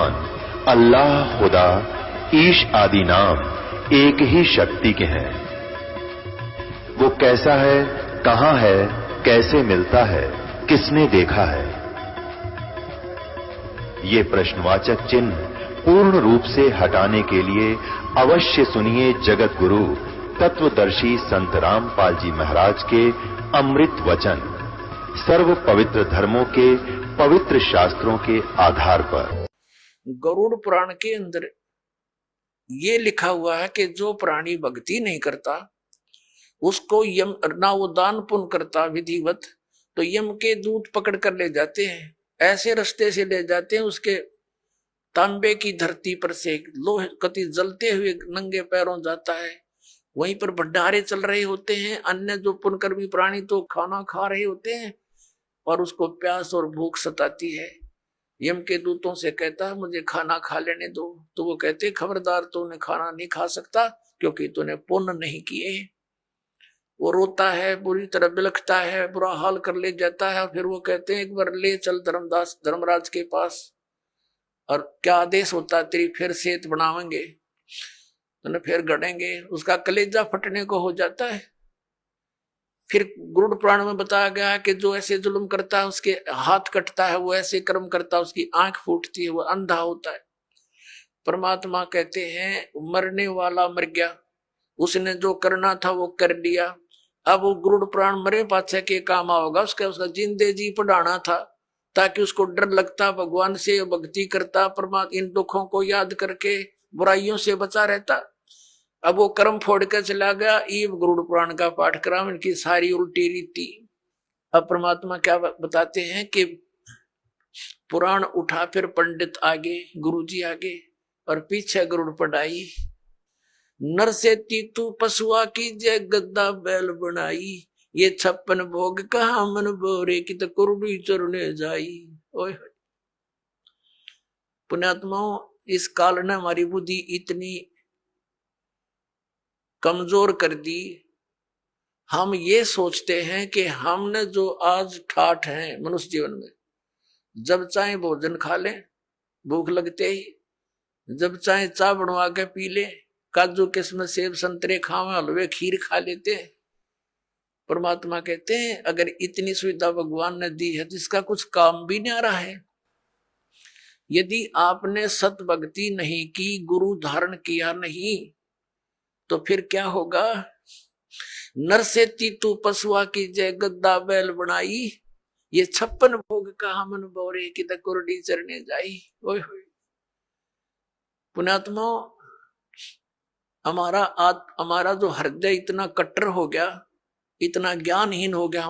रहमान, अल्लाह, खुदा, ईश आदि नाम एक ही शक्ति के हैं। वो कैसा है, कहां है, कैसे मिलता है, किसने देखा है? ये प्रश्नवाचक चिन्ह पूर्ण रूप से हटाने के लिए अवश्य सुनिए जगत गुरु तत्वदर्शी संत रामपाल जी महाराज के अमृत वचन, सर्व पवित्र धर्मों के पवित्र शास्त्रों के आधार पर। गरुड़ पुराण के अंदर ये लिखा हुआ है कि जो प्राणी भक्ति नहीं करता उसको यम ना वो दान पुण्य करता विधिवत, तो यम के दूत पकड़ कर ले जाते हैं, ऐसे रास्ते से ले जाते हैं उसके तांबे की धरती पर से लोहे कति जलते हुए नंगे पैरों जाता है। वहीं पर भंडारे चल रहे होते हैं, अन्य जो पुण्यकर्मी प्राणी तो खाना खा रहे होते हैं और उसको प्यास और भूख सताती है। यम के दूतों से कहता है मुझे खाना खा लेने दो, तो वो कहते खबरदार, तूने खाना नहीं खा सकता क्योंकि तूने पुण्य नहीं किए। वो रोता है, बुरी तरह बिलखता है, बुरा हाल कर ले जाता है। फिर वो कहते हैं एक बार ले चल धर्मराज के पास, और क्या आदेश होता है तेरी फिर सेहत बनावेंगे, तो फिर गढ़ेंगे। उसका कलेजा फटने को हो जाता है। फिर गरुड़ पुराण में बताया गया है कि जो ऐसे जुल्म करता है उसके हाथ कटता है, वो ऐसे कर्म करता है उसकी आंख फूटती है, वो अंधा होता है। परमात्मा कहते हैं मरने वाला मर गया, उसने जो करना था वो कर दिया। अब वो गरुड़ पुराण मरे पाछे के काम आओगा, उसका जिंदे जी पढ़ाना था ताकि उसको डर लगता, भगवान से भक्ति करता, परमात्मा इन दुखों को याद करके बुराइयों से बचा रहता। अब वो कर्म फोड़ कर चला गया। ये गरुड़ पुराण का पाठक्रम, इनकी सारी उल्टी रीति। अब परमात्मा क्या बताते हैं कि पुराण उठा, फिर पंडित आगे, गुरुजी आगे और पीछे गरुड़ पढ़ाई। नर से तीतू पशुआ की जय गद्दा बैल बनाई, ये 56 भोग कहा मन बोरे की तो कुरुड़ी चरने जाई। ओए पुण्यात्माओं, इस काल ने हमारी बुद्धि इतनी कमजोर कर दी, हम ये सोचते हैं कि हमने जो आज ठाठ है मनुष्य जीवन में, जब चाहे भोजन खा लें भूख लगते ही, जब चाहे चाय बनवा के पी ले, काजू किस्म सेब संतरे खावे, हलवे खीर खा लेते हैं। परमात्मा कहते हैं अगर इतनी सुविधा भगवान ने दी है तो इसका कुछ काम भी नहीं आ रहा है। यदि आपने सत भक्ति नहीं की, गुरु धारण किया नहीं, तो फिर क्या होगा? नर से तीतू पशुआ की जय गद्दा बैल बनाई, ये 56 भोग कहा मन बोरे की तो कुरडी चरने जाई। ओए होए पुण्यात्मा, हमारा जो हृदय इतना कट्टर हो गया, इतना ज्ञानहीन हो गया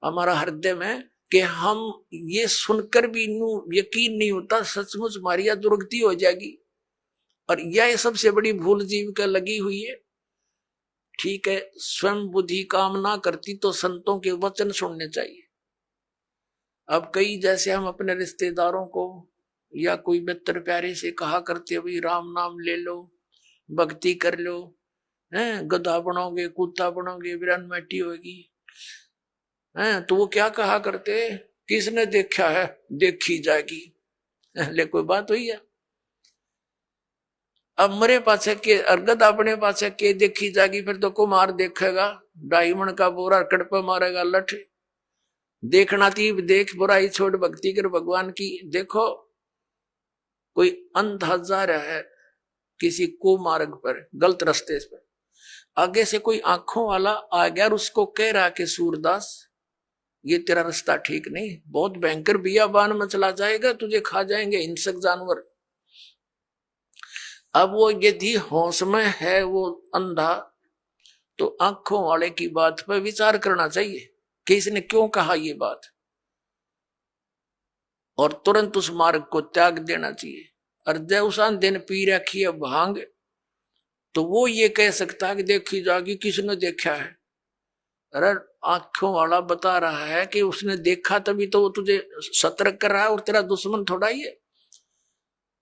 हमारा हृदय में कि हम ये सुनकर भी यकीन नहीं होता सचमुच हमारी यह दुर्गति हो जाएगी। और यह सबसे बड़ी भूल जीव का लगी हुई है। ठीक है, स्वयं बुद्धि काम ना करती तो संतों के वचन सुनने चाहिए। अब कई जैसे हम अपने रिश्तेदारों को या कोई मित्र प्यारे से कहा करते भाई राम नाम ले लो, भक्ति कर लो, हैं गधा बनोगे, कुत्ता बनोगे, वीरन मैटी होगी, हैं तो वो क्या कहा करते, किसने देखा है देखी जाएगी। ले कोई बात हुई है? अब मरे पाछे के अर्गद अपने पाछे के देखी जाएगी, फिर तो कुमार देखेगा, डायमंड का बोरा कड़ पे मारेगा लठ। देखना थी देख, बुराई छोड़ भक्ति कर भगवान की। देखो कोई अंधा जा रहा है किसी कुमार्ग पर, गलत रास्ते पर, आगे से कोई आंखों वाला आ गया और उसको कह रहा कि सूरदास ये तेरा रास्ता ठीक नहीं, बहुत भयंकर बियाबान में चला जाएगा, तुझे खा जाएंगे हिंसक जानवर। अब वो यदि होश में है वो अंधा, तो आंखों वाले की बात पर विचार करना चाहिए कि इसने क्यों कहा ये बात, और तुरंत उस मार्ग को त्याग देना चाहिए। और जब उस दिन पी रखी है भांग, तो वो ये कह सकता है कि देखी जाएगी, किसने देखा है? अरे आंखों वाला बता रहा है कि उसने देखा, तभी तो वो तुझे सतर्क कर रहा है, और तेरा दुश्मन थोड़ा ही है।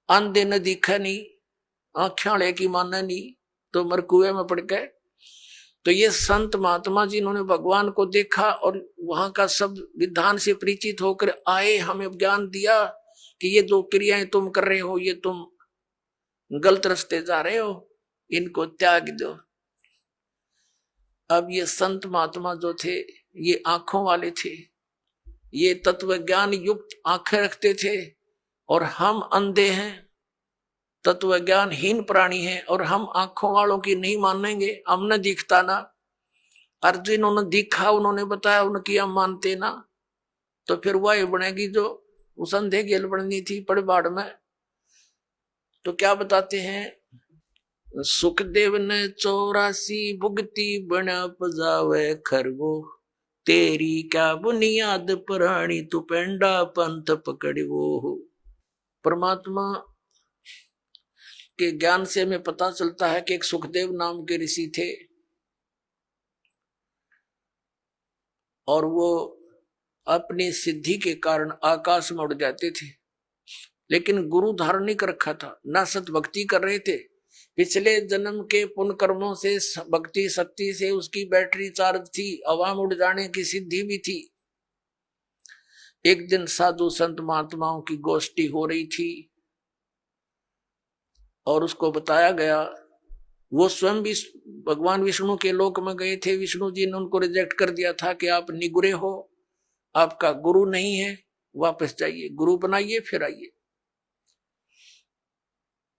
अंधे ने दिखा नहीं, आंखें वाले की माना नहीं, तो मर कुएं में पड़ गए। तो ये संत महात्मा जिन्होंने भगवान को देखा और वहां का सब विधान से परिचित होकर आए, हमें ज्ञान दिया कि ये जो क्रियाएं तुम कर रहे हो ये तुम गलत रास्ते जा रहे हो, इनको त्याग दो। अब ये संत महात्मा जो थे ये आंखों वाले थे, ये तत्व ज्ञान युक्त आंखें रखते थे, और हम अंधे हैं, तत्व ज्ञानहीन प्राणी हैं, और हम आंखों वालों की नहीं मानेंगे। हमने दिखता ना, अर्जुन उन्होंने दिखा, उन्होंने बताया, उनकी हम मानते ना, तो फिर वही बनेगी जो उस अंधे गेल बननी थी पड़बाड़ में। तो क्या बताते हैं, सुखदेव ने 84 भुगती बना पजावे खरगो, तेरी क्या बुनियाद प्राणी तू पेंडा पंथ पकड़ो। परमात्मा के ज्ञान से हमें पता चलता है कि एक सुखदेव नाम के ऋषि थे, और वो अपनी सिद्धि के कारण आकाश में उड़ जाते थे, लेकिन गुरु धारण नहीं कर रखा था, ना सत भक्ति कर रहे थे। पिछले जन्म के पुण्य कर्मों से भक्ति शक्ति से उसकी बैटरी चार्ज थी, हवा में उड़ जाने की सिद्धि भी थी। एक दिन साधु संत महात्माओं की गोष्ठी हो रही थी और उसको बताया गया, वो स्वयं भी भगवान विष्णु के लोक में गए थे। विष्णु जी ने उनको रिजेक्ट कर दिया था कि आप निगुरे हो, आपका गुरु नहीं है, वापस जाइए, गुरु बनाइए फिर आइए।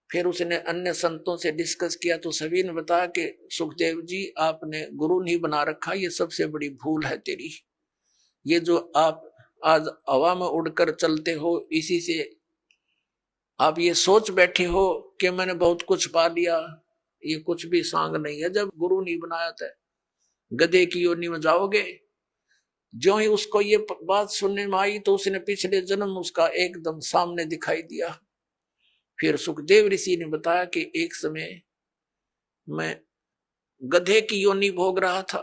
फिर उसने अन्य संतों से डिस्कस किया तो सभी ने बताया कि सुखदेव जी आपने गुरु नहीं बना रखा, ये सबसे बड़ी भूल है तेरी। ये जो आप आज हवा में उड़कर चलते हो, इसी से आप ये सोच बैठे हो कि मैंने बहुत कुछ पा लिया, ये कुछ भी सांग नहीं है। जब गुरु नहीं बनाया था, गधे की योनि में जाओगे। जो ही उसको ये बात सुनने में आई तो उसने पिछले जन्म उसका एकदम सामने दिखाई दिया। फिर सुखदेव ऋषि ने बताया कि एक समय मैं गधे की योनि भोग रहा था,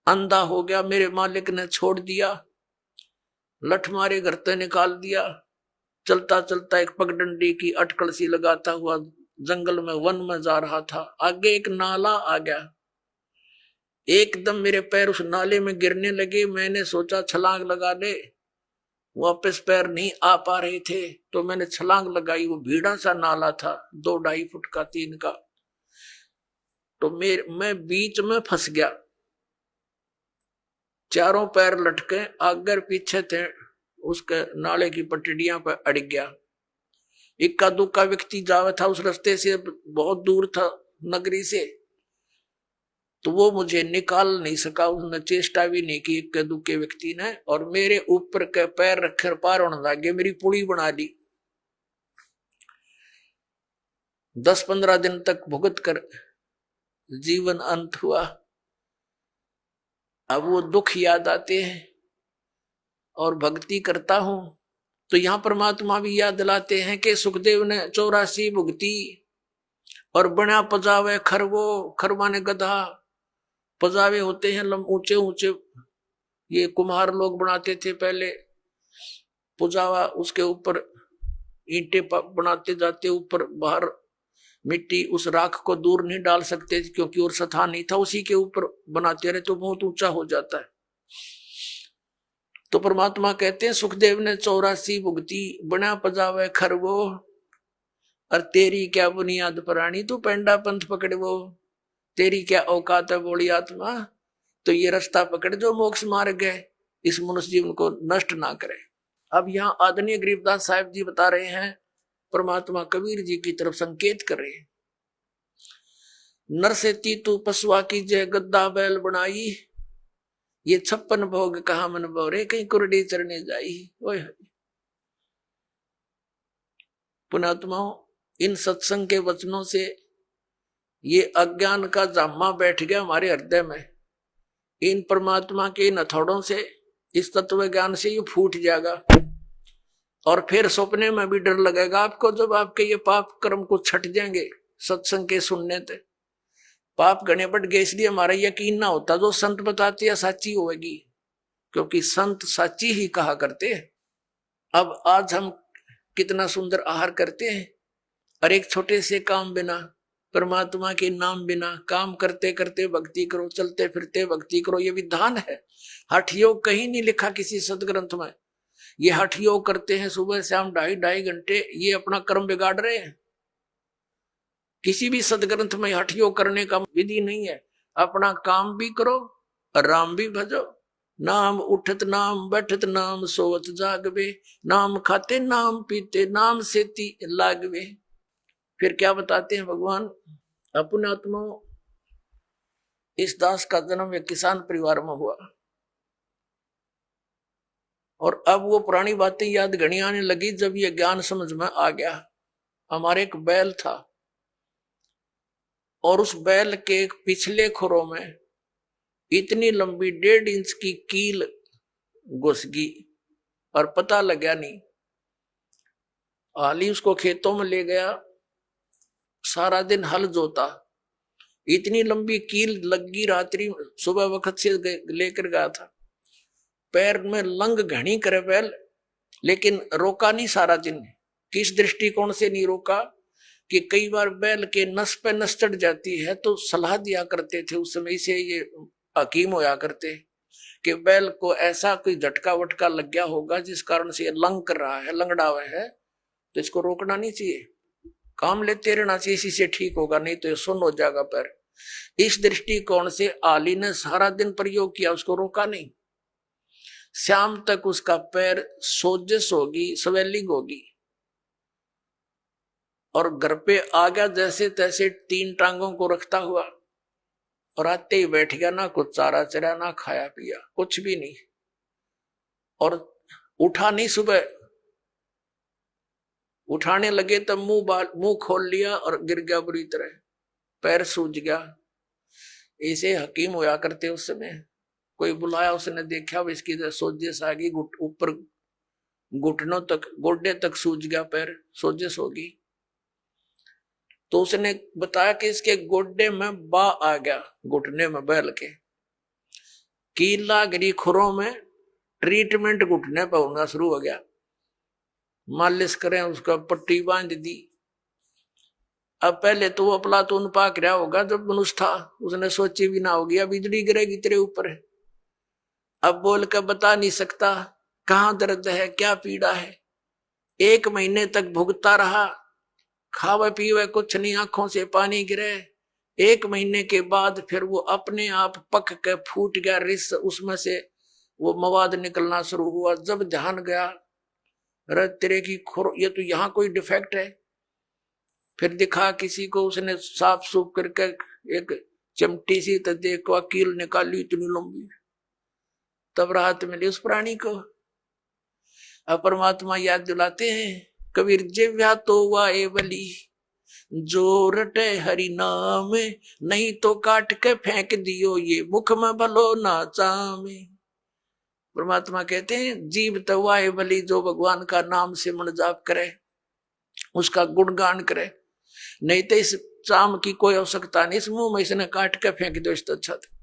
अंधा हो गया, मेरे मालिक ने छोड़ दिया, लठ मारे घर से निकाल दिया। चलता चलता एक पगडंडी की अटकल सी लगाता हुआ जंगल में वन में जा रहा था। आगे एक नाला आ गया, एकदम मेरे पैर उस नाले में गिरने लगे। मैंने सोचा छलांग लगा ले, वापस पैर नहीं आ पा रहे थे तो मैंने छलांग लगाई। वो भीड़ा सा नाला था, 2-2.5 फुट का, 3 का। तो मैं बीच में फंस गया, चारों पैर लटके आगे पीछे थे, उसके नाले की पटड़ियां पर अड़ गया। इक्का दुक्का व्यक्ति जावा था उस रास्ते से, बहुत दूर था नगरी से, तो वो मुझे निकाल नहीं सका, उसने चेष्टा भी नहीं की इक्के दुक्के व्यक्ति ने, और मेरे ऊपर के पैर रखकर पार होने लगे, मेरी पुड़ी बना ली। 10-15 दिन तक भुगत कर जीवन अंत हुआ। अब वो दुख याद आते हैं और भक्ति करता हूं तो यहां परमात्मा भी याद दिलाते हैं कि सुखदेव ने 84 भुगती और बना पजावे खरगो। खरवा ने गधा, पजावे होते हैं ऊंचे ऊंचे, ये कुम्हार लोग बनाते थे पहले पुजावा, उसके ऊपर ईंटें बनाते जाते, ऊपर बाहर मिट्टी, उस राख को दूर नहीं डाल सकते क्योंकि और सथा नहीं था, उसी के ऊपर बनाते रहे तो बहुत ऊंचा हो जाता है। तो परमात्मा कहते हैं सुखदेव ने 84 भुगती बना पजावे खरगो, और तेरी क्या बुनियाद प्राणी तू पेंडा पंथ पकड़वो। तेरी क्या औकात है बोली आत्मा, तो ये रास्ता पकड़ जो मोक्ष मार्ग है, इस मनुष्य जीवन को नष्ट ना करे। अब यहाँ आदरणीय गरीबदास साहिब जी बता रहे हैं, परमात्मा कबीर जी की तरफ संकेत कर रहे हैं। नर से तू पशुआ की जय गद्दा बैल बनाई, ये 56 भोग कहा मन बोरे कहीं कुरडी चरने जाई। ओए पुणात्माओं, इन सत्संग के वचनों से ये अज्ञान का जामा बैठ गया हमारे हृदय में। इन परमात्मा के इन हथौड़ों से, इस तत्व ज्ञान से ये फूट जाएगा, और फिर सपने में भी डर लगेगा आपको जब आपके ये पाप कर्म को छट जाएंगे। सत्संग के सुनने से पाप घने बढ़ गए, इसलिए हमारा यकीन ना होता जो संत बताते हैं साची होगी, क्योंकि संत साची ही कहा करते हैं। अब आज हम कितना सुंदर आहार करते हैं, और एक छोटे से काम बिना, परमात्मा के नाम बिना, काम करते करते भक्ति करो, चलते फिरते भक्ति करो, ये विधान है। हठ योग कहीं नहीं लिखा किसी सदग्रंथ में। ये हठ योग करते हैं सुबह शाम 2.5-2.5 घंटे, ये अपना कर्म बिगाड़ रहे हैं। किसी भी सदग्रंथ में हठ योग करने का विधि नहीं है। अपना काम भी करो, राम भी भजो। नाम उठत नाम बैठत नाम सोवत जागवे, नाम खाते नाम पीते नाम सेती लागवे। फिर क्या बताते हैं भगवान, अपने आत्मा, इस दास का जन्म एक किसान परिवार में हुआ और अब वो पुरानी बातें याद घनी आने लगी जब ये ज्ञान समझ में आ गया। हमारे एक बैल था और उस बैल के पिछले खुरों में इतनी लंबी 1.5 इंच की कील घुस गई और पता लगा नहीं। हाली उसको खेतों में ले गया, सारा दिन हल जोता, इतनी लंबी कील लगी, रात्रि सुबह वक्त से लेकर गया था। पैर में लंग घनी करे बैल, लेकिन रोका नहीं सारा दिन। किस दृष्टिकोण से नहीं रोका कि कई बार बैल के नस पे नस चढ़ जाती है, तो सलाह दिया करते थे उस समय से ये हकीम होया करते कि बैल को ऐसा कोई झटका वटका लग गया होगा जिस कारण से ये लंग कर रहा है, लंगड़ा हुआ है, तो इसको रोकना नहीं चाहिए, काम लेते रहना चाहिए, इसी से ठीक होगा, नहीं तो ये सुन्न हो जाएगा पैर। इस दृष्टिकोण से आली ने सारा दिन प्रयोग किया, उसको रोका नहीं। शाम तक उसका पैर सोजिश होगी, स्वेलिंग होगी और घर पे आ गया जैसे तैसे 3 टांगों को रखता हुआ और आते ही बैठ गया, ना कुछ चारा चरा ना खाया पिया, कुछ भी नहीं, और उठा नहीं। सुबह उठाने लगे तब मुंह खोल लिया और गिर गया बुरी तरह, पैर सूज गया। ऐसे हकीम होया करते उस समय। कोई बुलाया, उसने देखा इसकी सोजिश आ गई, ऊपर घुटनों तक, गोड्डे तक सूज गया पैर, सोजिश होगी। तो उसने बताया कि इसके गोड्डे में बा आ गया, घुटने में बैल के कीला गिरी, खुरों में ट्रीटमेंट घुटने पर होना शुरू हो गया। मालिश करें, उसका पट्टी बांध दी। अब पहले तो वो अफलातून पाक रहा होगा जब मनुष्य था, उसने सोची भी ना होगी अब बिजली गिरेगी तेरे ऊपर। अब बोल कर बता नहीं सकता कहाँ दर्द है, क्या पीड़ा है। 1 महीने तक भुगता रहा, खावे पीवे कुछ नहीं, आंखों से पानी गिरे। 1 महीने के बाद फिर वो अपने आप पक के फूट गया रिस, उसमें से वो मवाद निकलना शुरू हुआ। जब ध्यान गया, अरे तेरे की खुर, ये तो यहाँ कोई डिफेक्ट है। फिर दिखा किसी को, उसने साफ सूफ करके एक चिमटी सी तो देखो कील निकाली इतनी लंबी, तब राहत मिली उस प्राणी को। अब परमात्मा याद दिलाते हैं, कबीर जिव्या तो वाए बली, जो रटे हरि नाम, नहीं तो काट के फेंक दियो ये मुख में भलो ना चामे। परमात्मा कहते हैं जीव तो वाए बली, जो भगवान का नाम से मन जाप करे, उसका गुणगान करे, नहीं तो इस चाम की कोई आवश्यकता नहीं, इस मुंह में इसने काट के फेंक दो, इससे अच्छा था।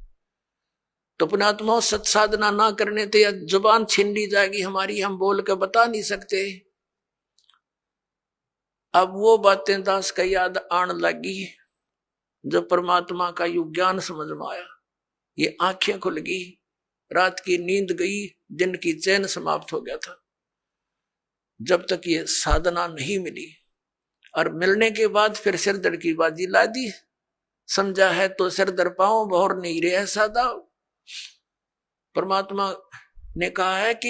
तो पुणात्मा सत साधना ना करने थे, या जुबान छीन ली जाएगी हमारी, हम बोल के बता नहीं सकते। अब वो बातें दास का याद आने लगी जब परमात्मा का यु ज्ञान समझ में आया। ये आंखें खुल गई, रात की नींद गई, दिन की चैन समाप्त हो गया था। जब तक ये साधना नहीं मिली, और मिलने के बाद फिर सिरदर्द की बाजी ला दी। समझा है तो सिर दर पाओ, बहुर नहीं रहे सादा। परमात्मा ने कहा है कि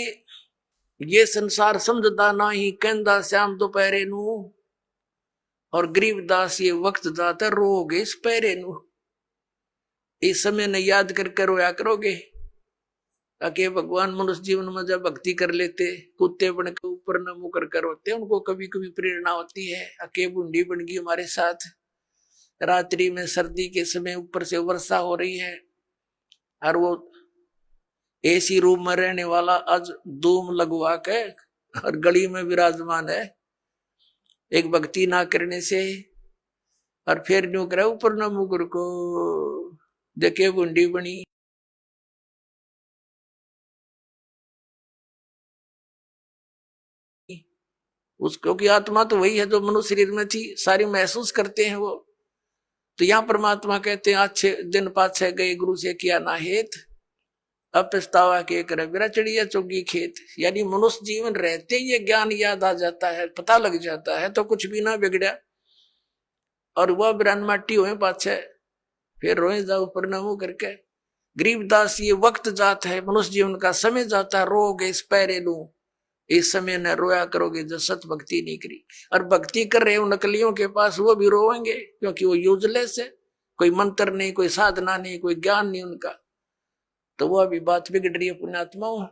ये संसार समझदा ना ही, कहंदा श्याम दोपहरे नू, और गरीबदास ये वक्त जाता रोगे इस पैरे नू। इस समय ने याद करके रोया करोगे। अके भगवान मनुष्य जीवन में जब भक्ति कर लेते, कुत्ते बन के ऊपर न मुंह कर होते, उनको कभी कभी प्रेरणा होती है। अके बूंदी बन गई हमारे साथ, रात्रि में सर्दी के समय ऊपर से वर्षा हो रही है, और वो एसी रूम में रहने वाला आज धूम लगवा के और गली में विराजमान है, एक भक्ति ना करने से। और फिर न्यू करे ऊपर न मुकर को देखे बूंदी बनी। उसको की आत्मा तो वही है जो मनुष्य शरीर में थी, सारी महसूस करते हैं वो। तो यहाँ परमात्मा कहते हैं अच्छे दिन पाछे गए गुरु से किया ना हेत, अब पछतावा के करे मेरा चिड़िया चुगी खेत। यानी मनुष्य जीवन रहते ये ज्ञान याद आ जाता है, पता लग जाता है तो कुछ भी ना बिगड़ा। और वह बिरान माटी हुए पाछे फिर रोए जाओ प्रणामो करके। गरीबदास ये वक्त जात है, मनुष्य जीवन का समय जाता है। रोगे इस पैरे लू, इस समय न रोया करोगे जो सत भक्ति नहीं करी। और भक्ति कर रहे हो नकलियों के पास, वो भी रोएंगे क्योंकि वो यूजलेस है, कोई मंत्र नहीं, कोई साधना नहीं, कोई ज्ञान नहीं उनका। तो वह भी बात बिगड़ रही है। पुण्यात्माओं,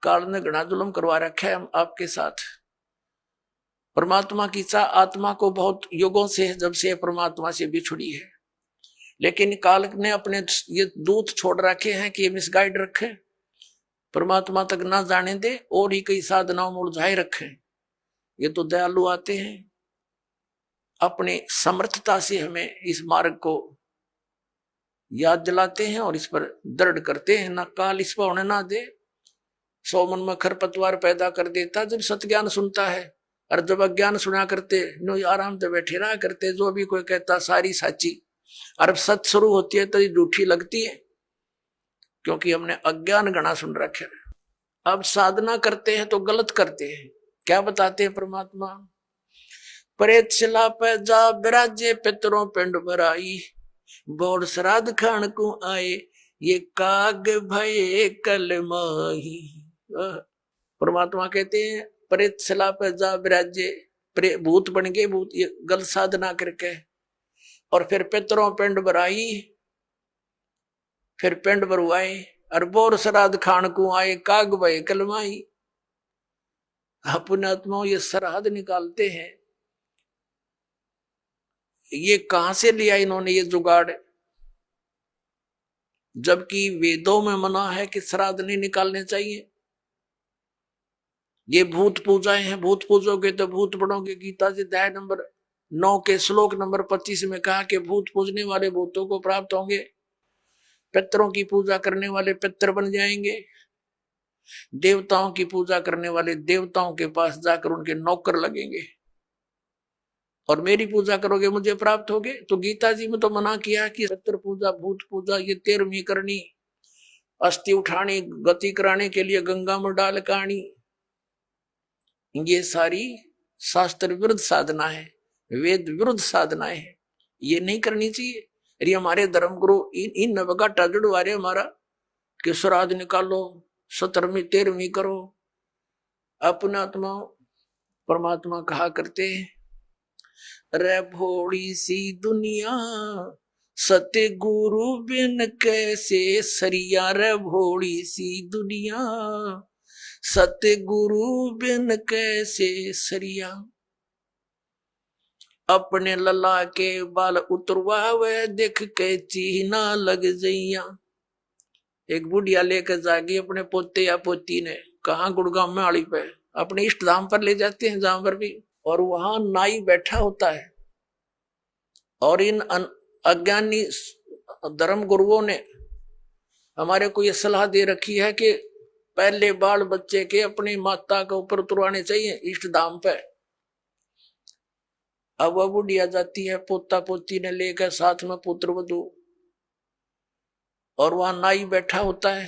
काल ने घना जुल्म करवा रखा है हम आपके साथ। परमात्मा की चाह आत्मा को बहुत युगों से, जब से परमात्मा से बिछुड़ी है, लेकिन काल ने अपने ये दूत छोड़ रखे हैं कि ये मिसगाइड रखे, परमात्मा तक ना जाने दे, और ही कई साधनाओं में उलझाए रखे। ये तो दयालु आते हैं, अपने समर्थता से हमें इस मार्ग को याद दिलाते हैं और इस पर दृढ़ करते हैं। ना काल इस पर होने ना दे। 100 मन में खरपतवार पैदा कर देता जब सत्ज्ञान सुनता है, और जब अज्ञान सुना करते नो आराम से बैठे रहा करते। जो भी कोई कहता सारी साची, और सच शुरू होती है तो ये झूठी लगती है, क्योंकि हमने अज्ञान गणा सुन रखे। अब साधना करते हैं तो गलत करते हैं। क्या बताते हैं परमात्मा? प्रेत शिला पे जा बिराजे पितरों पिंड भराई, बोड़ श्राद्ध खान को आए ये काग भये कल माही। परमात्मा कहते हैं प्रेत शिला पे जा बिराजे, भूत बन गए भूत, ये गलत साधना करके। और फिर पितरों पिंड भराई, फिर पिंड भरवाए, और बोर श्राद्ध खान को आए काग भये कल माही। पुण्यात्माओं, ये श्राद्ध निकालते हैं, ये कहां से लिया इन्होंने ये जुगाड़? जबकि वेदों में मना है कि श्राद्ध नहीं निकालने चाहिए। ये भूत पूजाएं हैं, भूत पूजोगे तो भूत बनोगे। गीता जी अध्याय नंबर 9 के श्लोक नंबर 25 में कहा कि भूत पूजने वाले भूतों को प्राप्त होंगे, पितरों की पूजा करने वाले पितर बन जाएंगे, देवताओं की पूजा करने वाले देवताओं के पास जाकर उनके नौकर लगेंगे, और मेरी पूजा करोगे मुझे प्राप्त होगे। तो गीता जी में तो मना किया कि पितर पूजा भूत पूजा ये 13वीं करनी, अस्थि उठानी गति कराने के लिए गंगा में डाल कानी, ये सारी शास्त्र विरुद्ध साधना है, वेद विरुद्ध साधनाएं है, ये नहीं करनी चाहिए। अरे हमारे धर्म गुरु इन नवगा टाजड़ वारे हमारा कि श्राद्ध निकालो, 17वीं 13वीं करो। अपना आत्मा परमात्मा कहा करते हैं, रे भोड़ी सी दुनिया सत्य गुरु बिन कैसे सरिया। रे भोड़ी सी दुनिया सत्य गुरु बिन कैसे सरिया। अपने लला के बाल उतरवावे देख के चीना लग जइया। एक बुढ़िया लेकर जागी अपने पोते या पोती ने, कहा गुड़गांव में आड़ी पे, अपने इष्ट धाम पर ले जाते हैं जहां पर भी, और वहां नाई बैठा होता है। और इन अज्ञानी धर्म गुरुओं ने हमारे को यह सलाह दे रखी है कि पहले बाल बच्चे के अपनी माता के ऊपर उतरवाने चाहिए इष्ट धाम पे। अब वह बुढ़िया जाती है पोता पोती ने लेकर, साथ में पुत्र वधू, और वहां नाई बैठा होता है।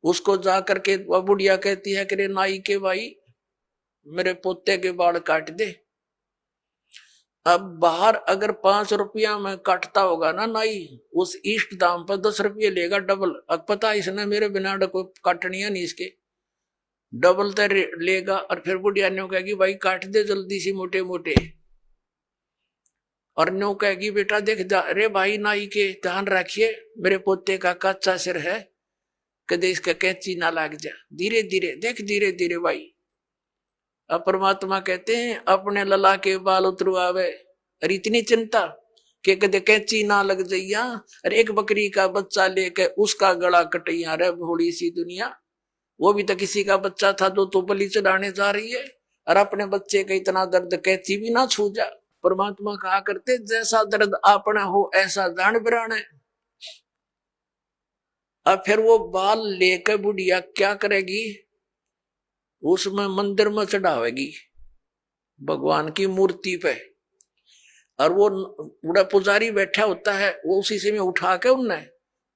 उसको जाकर के वह बुढ़िया कहती है कि नाई के भाई मेरे पोते के बाल काट दे। अब बाहर अगर 5 रुपया में काटता होगा ना नाई, उस इष्ट दाम पर 10 रुपये लेगा डबल। अब पता इसने मेरे बिना कोई काटनी है नहीं, इसके डबल तो लेगा। और फिर बुढ़िया न्यू कहेगी भाई काट दे जल्दी सी मोटे मोटे, और न्यू कहेगी बेटा देख जा, अरे भाई नाई के ध्यान रखिए मेरे पोते का कच्चा सिर है, कदे इसका कैंची ना लाग जा, धीरे धीरे देख धीरे धीरे भाई। अब परमात्मा कहते हैं अपने लला के बाल उतरवावे, और इतनी चिंता कि कदे कैंची ना लग जइया। और एक बकरी का बच्चा लेके उसका गला कटैया। रे भोड़ी सी दुनिया, वो भी तो किसी का बच्चा था जो तो बलि चढ़ाने जा रही है, और अपने बच्चे का इतना दर्द कैंची भी ना छू जा। परमात्मा कहा करते जैसा दर्द अपना हो ऐसा जान बिराने। अब फिर वो बाल लेकर बुढ़िया क्या करेगी, उसमें मंदिर में चढ़ावेगी भगवान की मूर्ति पे। और वो बूढ़ा पुजारी बैठा होता है, वो उसी से में उठा के उनने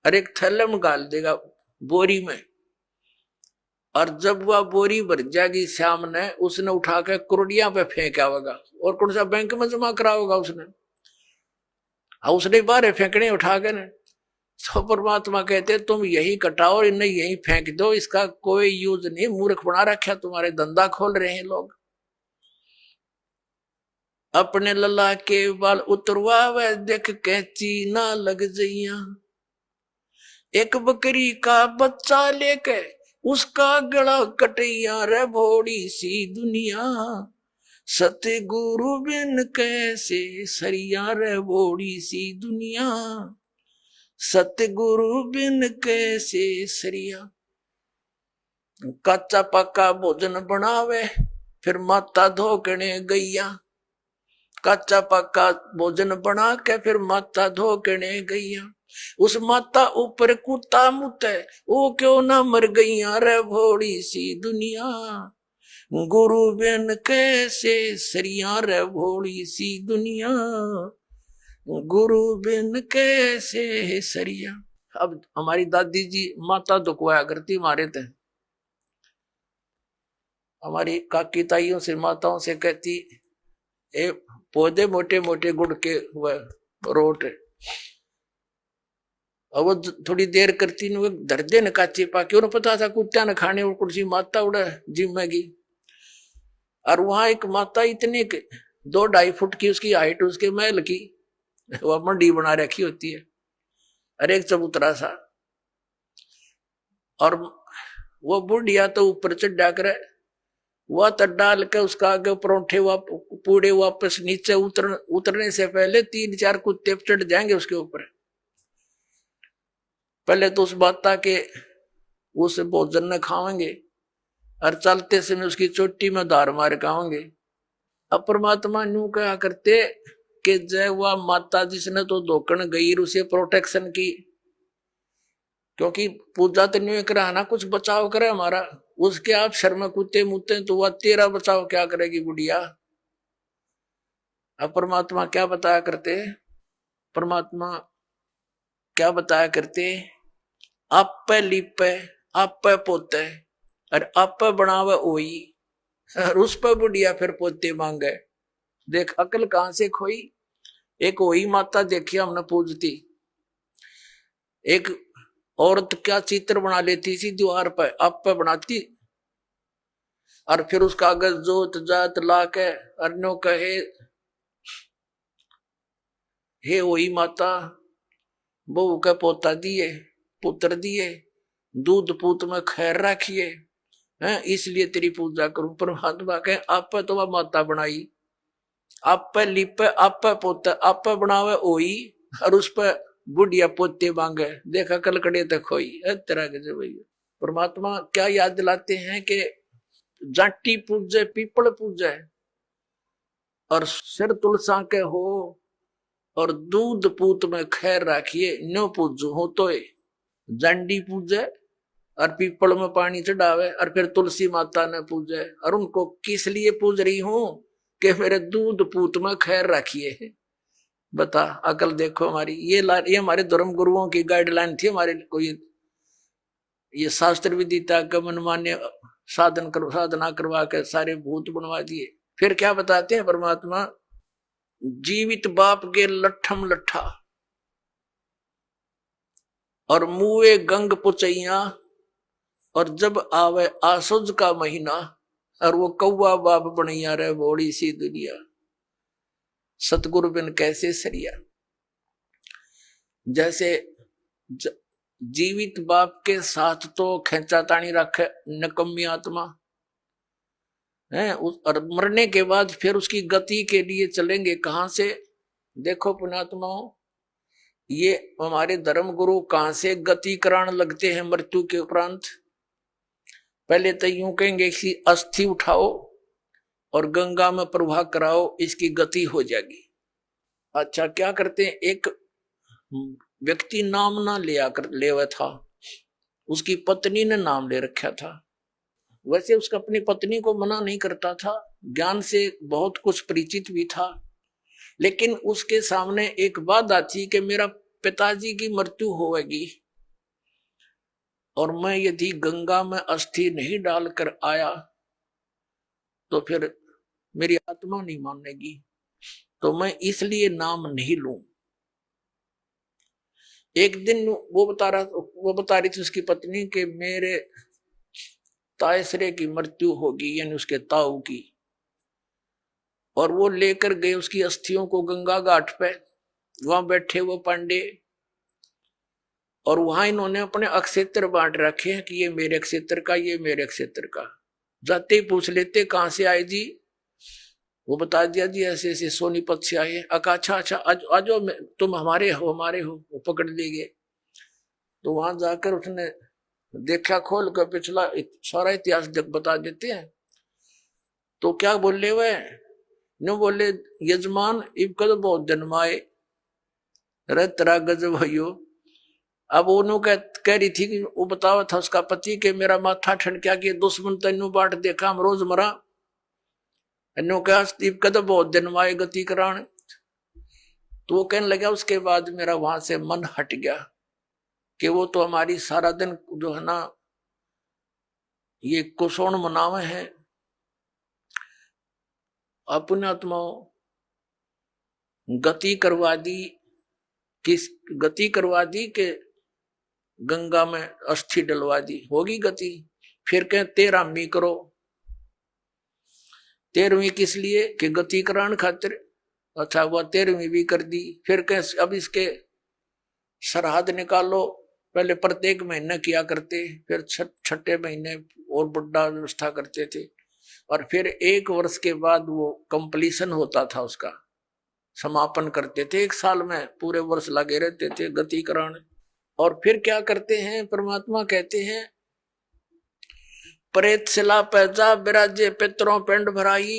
और एक थैले में डाल देगा बोरी में, और जब वह बोरी भर जाएगी शाम ने, उसने उठा के कुरडिया पे फेंक आवेगा और कौन सा बैंक में जमा कराओगा उसने, उसने बाहर फेंकने उठा के ना। तो परमात्मा कहते तुम यही कटाओ और इन्हें यही फेंक दो, इसका कोई यूज नहीं, मूर्ख बना रखा तुम्हारे, धंधा खोल रहे हैं लोग। अपने लल्ला के बाल उतरवा वे देख कैची ना लग जइया, एक बकरी का बच्चा लेके उसका गला कटैया रे भोड़ी सी दुनिया, सतगुरु बिन कैसे सरिया रे भोड़ी सी दुनिया, सतगुरु बिन कैसे सरिया। कच्चा पक्का भोजन बनावे फिर माता धोकने गैया, कच्चा पक्का भोजन बना के फिर माता धोकने गैया, उस माता ऊपर कुत्ता मुते वो क्यों ना मर गईया रे भोड़ी सी दुनिया, गुरु बिन कैसे सरिया रे भोड़ी सी दुनिया, गुरु बिन कैसे सरिया। अब हमारी दादी जी माता दुखवाया करती हमारे थे, हमारी काकी ताइयों से माताओं से कहती ए पौधे मोटे मोटे गुड़ के हुए रोट, अब वो थोड़ी देर करती न दर्दे न काचे पाके, उन्हें पता था कुत्ता न खाने और कुर्सी माता उड़ा जिम्मेगी। और वहां एक माता इतने 2-2.5 फुट की उसकी हाइट, उसके महल की वह मंडी बना रखी होती है, अरे एक चबूतरा सा, और वो बुढ़िया तो ऊपर चढ़ा कर वह तो डाल के उसका आगे परोठे पूड़े वापस नीचे उतरने से पहले 3-4 कुत्ते चढ़ जाएंगे उसके ऊपर। पहले तो उस माता के उस भोजन न खाएंगे और चलते समय उसकी चोटी में धार मार खाएंगे। अब परमात्मा न्यू कहा करते कि जय वह माता जिसने तो धोकन गई उसे प्रोटेक्शन की, क्योंकि पूजा तो न्यू कराना कुछ बचाव करे हमारा, उसके आप शर्म कुत्ते मुते तो वह तेरा बचाव क्या करेगी बुढ़िया। अब परमात्मा क्या बताया करते, परमात्मा क्या बताया करते, आप पे लिपे आप पे पोते और आप पे बनावे ओई, और उस पर बुढ़िया फिर पोते मांगे। देख अकल कहां से खोई। एक ओई माता देखी हमने पूजती, एक औरत क्या चित्र बना लेती थी दीवार पर, आप पे बनाती और फिर उसका अगर जोत जात ला के अन्यों कहे हे ओई माता बहू के पोता दिए पुत्र दिए, दूध पूत में खैर रखिए हैं, इसलिए तेरी पूजा करूं। परमात्मा कहे आप पे तो वह माता बनाई, आप पे लिपे आप पे पोते आप पे बनावे ओई, और उस पर बुढ़िया पोते मांगे। देखा कलकड़े तक खोई तरह के जो भैया। परमात्मा क्या याद दिलाते हैं कि जाटी पूजे पीपल पूजे और सिर तुलसा के हो, और दूध पूत में खैर राखिए नो पूजू हो तो जांडी पूजे और पीपल में पानी चढ़ावे, और फिर तुलसी माता ने पूजे, और उनको किस लिए पूज रही हूं कि मेरे दूध पूत में खैर रखिए। बता अकल देखो हमारी, ये हमारे धर्म गुरुओं की गाइडलाइन थी हमारे को, ये शास्त्र विदिता का मनमान्य साधना करवा के सारे भूत बनवा दिए। फिर क्या बताते हैं परमात्मा, जीवित बाप के लट्ठम लट्ठा और मुए गंग पुचैया, और जब आवे आसुज का महीना और वो कौवा बाप बनैया रे बोड़ी सी दुनिया, सतगुरु बिन कैसे सरिया। जैसे जीवित बाप के साथ तो खेचा तानी रखे नकम्मी आत्मा है, और मरने के बाद फिर उसकी गति के लिए चलेंगे कहां से। देखो पुण्यात्माओं, ये हमारे धर्म गुरु कहां से गति कराने लगते हैं मृत्यु के उपरांत। पहले तो यूं कहेंगे कि अस्थि उठाओ और गंगा में प्रवाह कराओ, इसकी गति हो जाएगी। अच्छा क्या करते हैं, एक व्यक्ति नाम ना ले हुआ था, उसकी पत्नी ने नाम ले रखा था। वैसे उसका अपनी पत्नी को मना नहीं करता था, ज्ञान से बहुत कुछ परिचित भी था, लेकिन उसके सामने एक बात आती कि मेरा पिताजी की मृत्यु होगी और मैं यदि गंगा में अस्थि नहीं डालकर आया तो फिर मेरी आत्मा नहीं मानेगी, तो मैं इसलिए नाम नहीं लूं। एक दिन वो बता रही थी उसकी पत्नी कि मेरे तायसरे की मृत्यु होगी, यानी उसके ताऊ की, और वो लेकर गए उसकी अस्थियों को गंगा घाट पे। वहां बैठे वो पांडे, और वहां इन्होंने अपने अक्षेत्र बांट रखे हैं कि ये मेरे क्षेत्र का, ये मेरे क्षेत्र का। जाते ही पूछ लेते कहां से आए जी, वो बता दिया जी ऐसे ऐसे सोनीपत से आए। अच्छा अच्छा आज तुम हमारे हो वो पकड़ ले गए। तो वहां जाकर उसने देखा, खोल कर पिछला सारा इतिहास बता देते हैं। तो क्या बोले वह न, बोले यजमान इब कद बहुत जन्माए रे तेरा गजब भयो। अब उन्होंने कह रही थी कि वो बतावा था उसका पति कि मेरा माथा ठनक्या कि दुश्मन तेनू बाट देखा हम रोज मरा, कद बहुत जन्माए गति कराण। तो वो कहने लगा उसके बाद मेरा वहां से मन हट गया कि वो तो हमारी सारा दिन जो है ना ये कुशोण मनावे हैं। अपने आत्माओं गति करवा दी, किस गति करवा दी के गंगा में अस्थि डलवा दी, होगी गति। फिर कह 13वीं करो, 13वीं किस लिए कि गति कराने खातिर। अच्छा वह 13वीं भी कर दी। फिर कह अब इसके सरहद निकालो, पहले प्रत्येक महीने किया करते, फिर छठे महीने और बड़ा व्यवस्था करते थे, और फिर 1 वर्ष के बाद वो कंप्लीशन होता था, उसका समापन करते थे। 1 साल में पूरे वर्ष लगे रहते थे गति कराने। और फिर क्या करते हैं, परमात्मा कहते हैं प्रेत शिला पैजा विराजे पितरों पिंड भराई।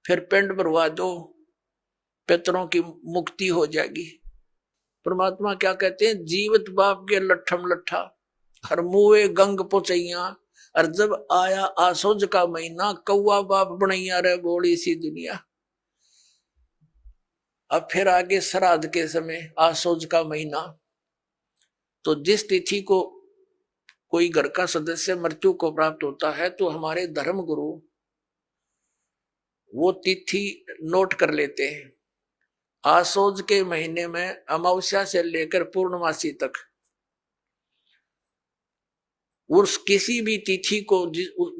फिर पिंड भरवा दो, पितरों की मुक्ति हो जाएगी। परमात्मा क्या कहते हैं, जीवित बाप के लट्ठम लट्ठा हर मुए गंग पोचैया, और जब आया आसोज का महीना कौआ बाप बनैया रे बोली सी दुनिया। अब फिर आगे श्राद्ध के समय आसोज का महीना, तो जिस तिथि को कोई घर का सदस्य मृत्यु को प्राप्त होता है तो हमारे धर्म गुरु वो तिथि नोट कर लेते हैं। आसोज के महीने में अमावस्या से लेकर पूर्णमासी तक उस किसी भी तिथि को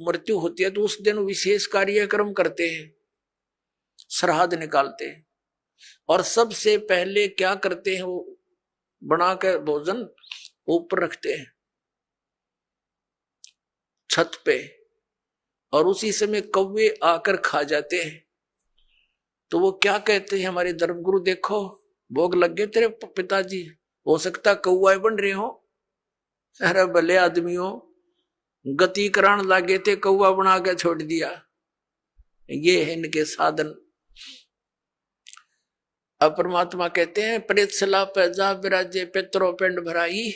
मृत्यु होती है तो उस दिन विशेष कार्यक्रम करते हैं, श्राद्ध निकालते हैं। और सबसे पहले क्या करते हैं, वो बनाकर भोजन ऊपर रखते हैं छत पे, और उसी समय कौवे आकर खा जाते हैं। तो वो क्या कहते हैं हमारे धर्मगुरु, देखो भोग लग गए तेरे पिताजी, हो सकता कौआ बन रहे हो। अरे भले आदमियों, गति करान लागे थे कौआ बना के छोड़ दिया। ये है इनके साधन। अब परमात्मा कहते हैं प्रेत शिला पैजा विराजे पितरों पिंड भराई,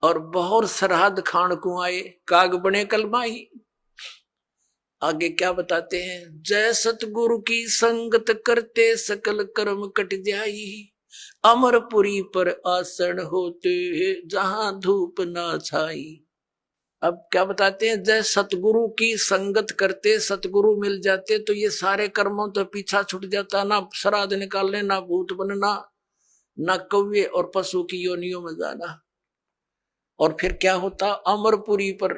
और बहुत सरहद खान कुआए काग बने कलमाई। आगे क्या बताते हैं, जय सतगुरु की संगत करते सकल कर्म कट जाई, अमरपुरी पर आसन होते जहां धूप ना छाई। अब क्या बताते हैं, जय सतगुरु की संगत करते, सतगुरु मिल जाते तो ये सारे कर्मों तो पीछा छूट जाता, ना श्राद्ध निकालने, ना भूत बनना, ना कौवे और पशु की योनियों में जाना। और फिर क्या होता, अमरपुरी पर,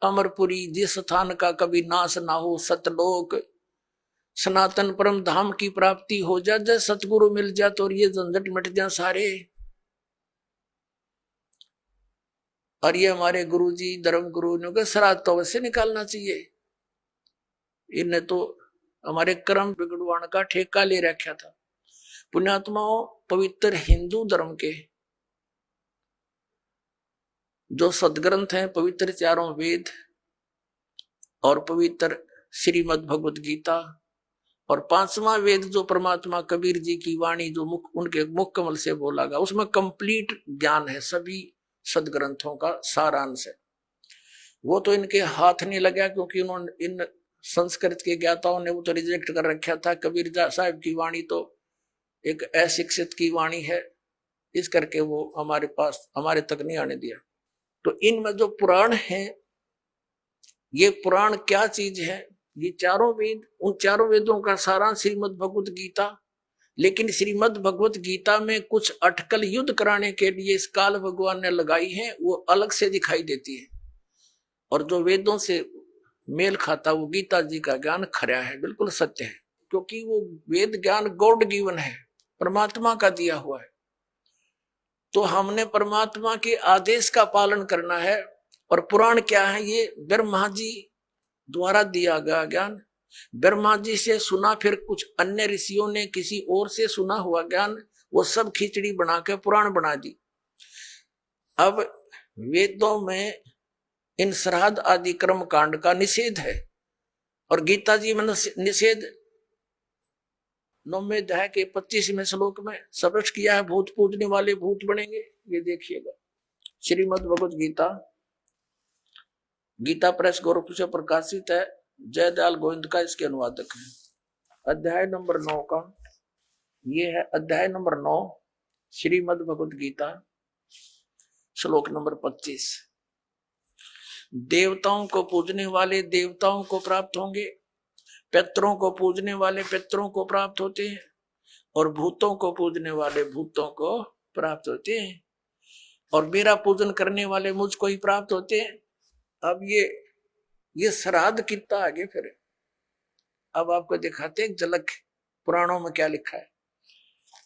अमरपुरी जिस स्थान का कभी नाश ना हो, सतलोक सनातन परम धाम की प्राप्ति हो जाए, जब सतगुरु मिल जाए तो ये झंझट मिट जाए सारे। और ये हमारे गुरुजी धर्म गुरु ने कहा श्राद्ध तो अवश्य निकालना चाहिए, इन्हें तो हमारे कर्म बिगड़वाने का ठेका ले रखा था। पुण्यात्माओं, पवित्र हिंदू धर्म के जो सदग्रंथ हैं, पवित्र 4 वेद और पवित्र श्रीमद् भगवत गीता, और 5वां वेद जो परमात्मा कबीर जी की वाणी जो उनके मुख कमल से बोला गया, उसमें कंप्लीट ज्ञान है, सभी सदग्रंथों का सारांश है। वो तो इनके हाथ नहीं लगा, क्योंकि उन्होंने इन संस्कृत के ज्ञाताओं ने वो तो रिजेक्ट कर रखा था। कबीर साहब की वाणी तो एक अशिक्षित की वाणी है, इस करके वो हमारे पास, हमारे तक नहीं आने दिया। तो इनमें जो पुराण है, ये पुराण क्या चीज है? ये चारों वेद, उन चारों वेदों का सारा श्रीमद् भगवत गीता। लेकिन श्रीमद् भगवत गीता में कुछ अटकल युद्ध कराने के लिए इस काल भगवान ने लगाई है, वो अलग से दिखाई देती है। और जो वेदों से मेल खाता वो गीता जी का ज्ञान खरा है, बिल्कुल सत्य है, क्योंकि वो वेद ज्ञान गॉड गिवन है, परमात्मा का दिया हुआ है। तो हमने परमात्मा के आदेश का पालन करना है। और पुराण क्या है? ये ब्रह्मा जी द्वारा दिया गया ज्ञान, ब्रह्मा जी से सुना, फिर कुछ अन्य ऋषियों ने किसी और से सुना हुआ ज्ञान, वो सब खिचड़ी बना के पुराण बना दी। अब वेदों में इन श्राद्ध आदि कर्म कांड का निषेध है, और गीता जी में निषेध 9वें अध्याय के 25वें श्लोक में स्पष्ट किया है, भूत पूजने वाले भूत बनेंगे। ये देखिएगा, श्रीमद् भगवत गीता, गीता प्रेस गोरखपुर से प्रकाशित है, जयदयाल गोविंद का इसके अनुवादक है। अध्याय नंबर 9 का ये है, अध्याय नंबर 9 श्रीमद् भगवत गीता, श्लोक नंबर 25। देवताओं को पूजने वाले देवताओं को प्राप्त होंगे, पितरों को पूजने वाले पितरों को प्राप्त होते हैं, और भूतों को पूजने वाले भूतों को प्राप्त होते हैं, और मेरा पूजन करने वाले मुझको ही प्राप्त होते हैं। अब ये श्राद्ध कितना आगे फिर, अब आपको दिखाते एक झलक पुराणों में क्या लिखा है।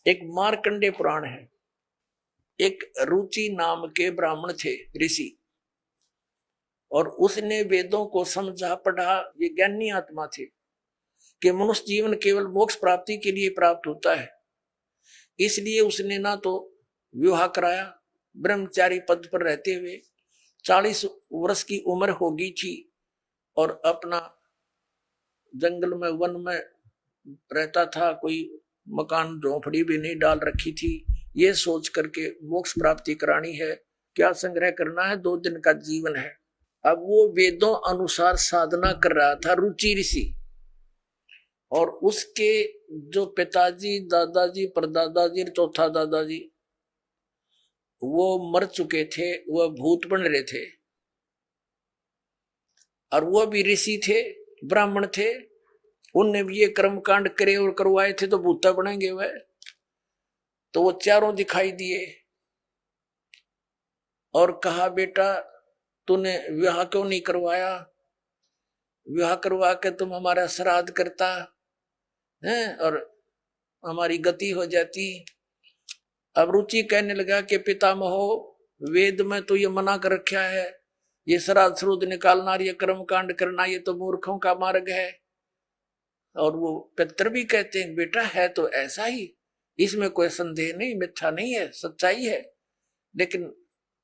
एक मार्कंडेय पुराण है। एक रुचि नाम के ब्राह्मण थे, ऋषि, और उसने वेदों को समझा पढ़ा। ये ज्ञानी आत्मा थे कि मनुष्य जीवन केवल मोक्ष प्राप्ति के लिए प्राप्त होता है, इसलिए उसने ना तो विवाह कराया, ब्रह्मचारी पद पर रहते हुए 40 वर्ष की उम्र हो गई थी, और अपना जंगल में वन में रहता था, कोई मकान झोंपड़ी भी नहीं डाल रखी थी। ये सोच करके मोक्ष प्राप्ति करानी है, क्या संग्रह करना है, 2 दिन का जीवन है। अब वो वेदों अनुसार साधना कर रहा था, रुचि ऋषि, और उसके जो पिताजी, दादाजी, परदादाजी, चौथा दादाजी वो मर चुके थे, वह भूत बन रहे थे, और वह भी ऋषि थे, ब्राह्मण थे। उनने भी ये कर्म कांड करे और करवाए थे, तो भूता बनेंगे वह। तो वो चारों दिखाई दिए और कहा, बेटा तूने विवाह क्यों नहीं करवाया? विवाह करवा के तुम हमारा श्राद्ध करता है और हमारी गति हो जाती। अब रुचि कहने लगा कि पितामहो, वेद में तो ये मना कर रखा है, ये श्राद्ध श्रुद्ध निकालना, ये कर्म कांड करना, ये तो मूर्खों का मार्ग है। और वो पितर भी कहते हैं, बेटा है तो ऐसा ही, इसमें कोई संदेह नहीं, मिथ्या नहीं है, सच्चाई है। लेकिन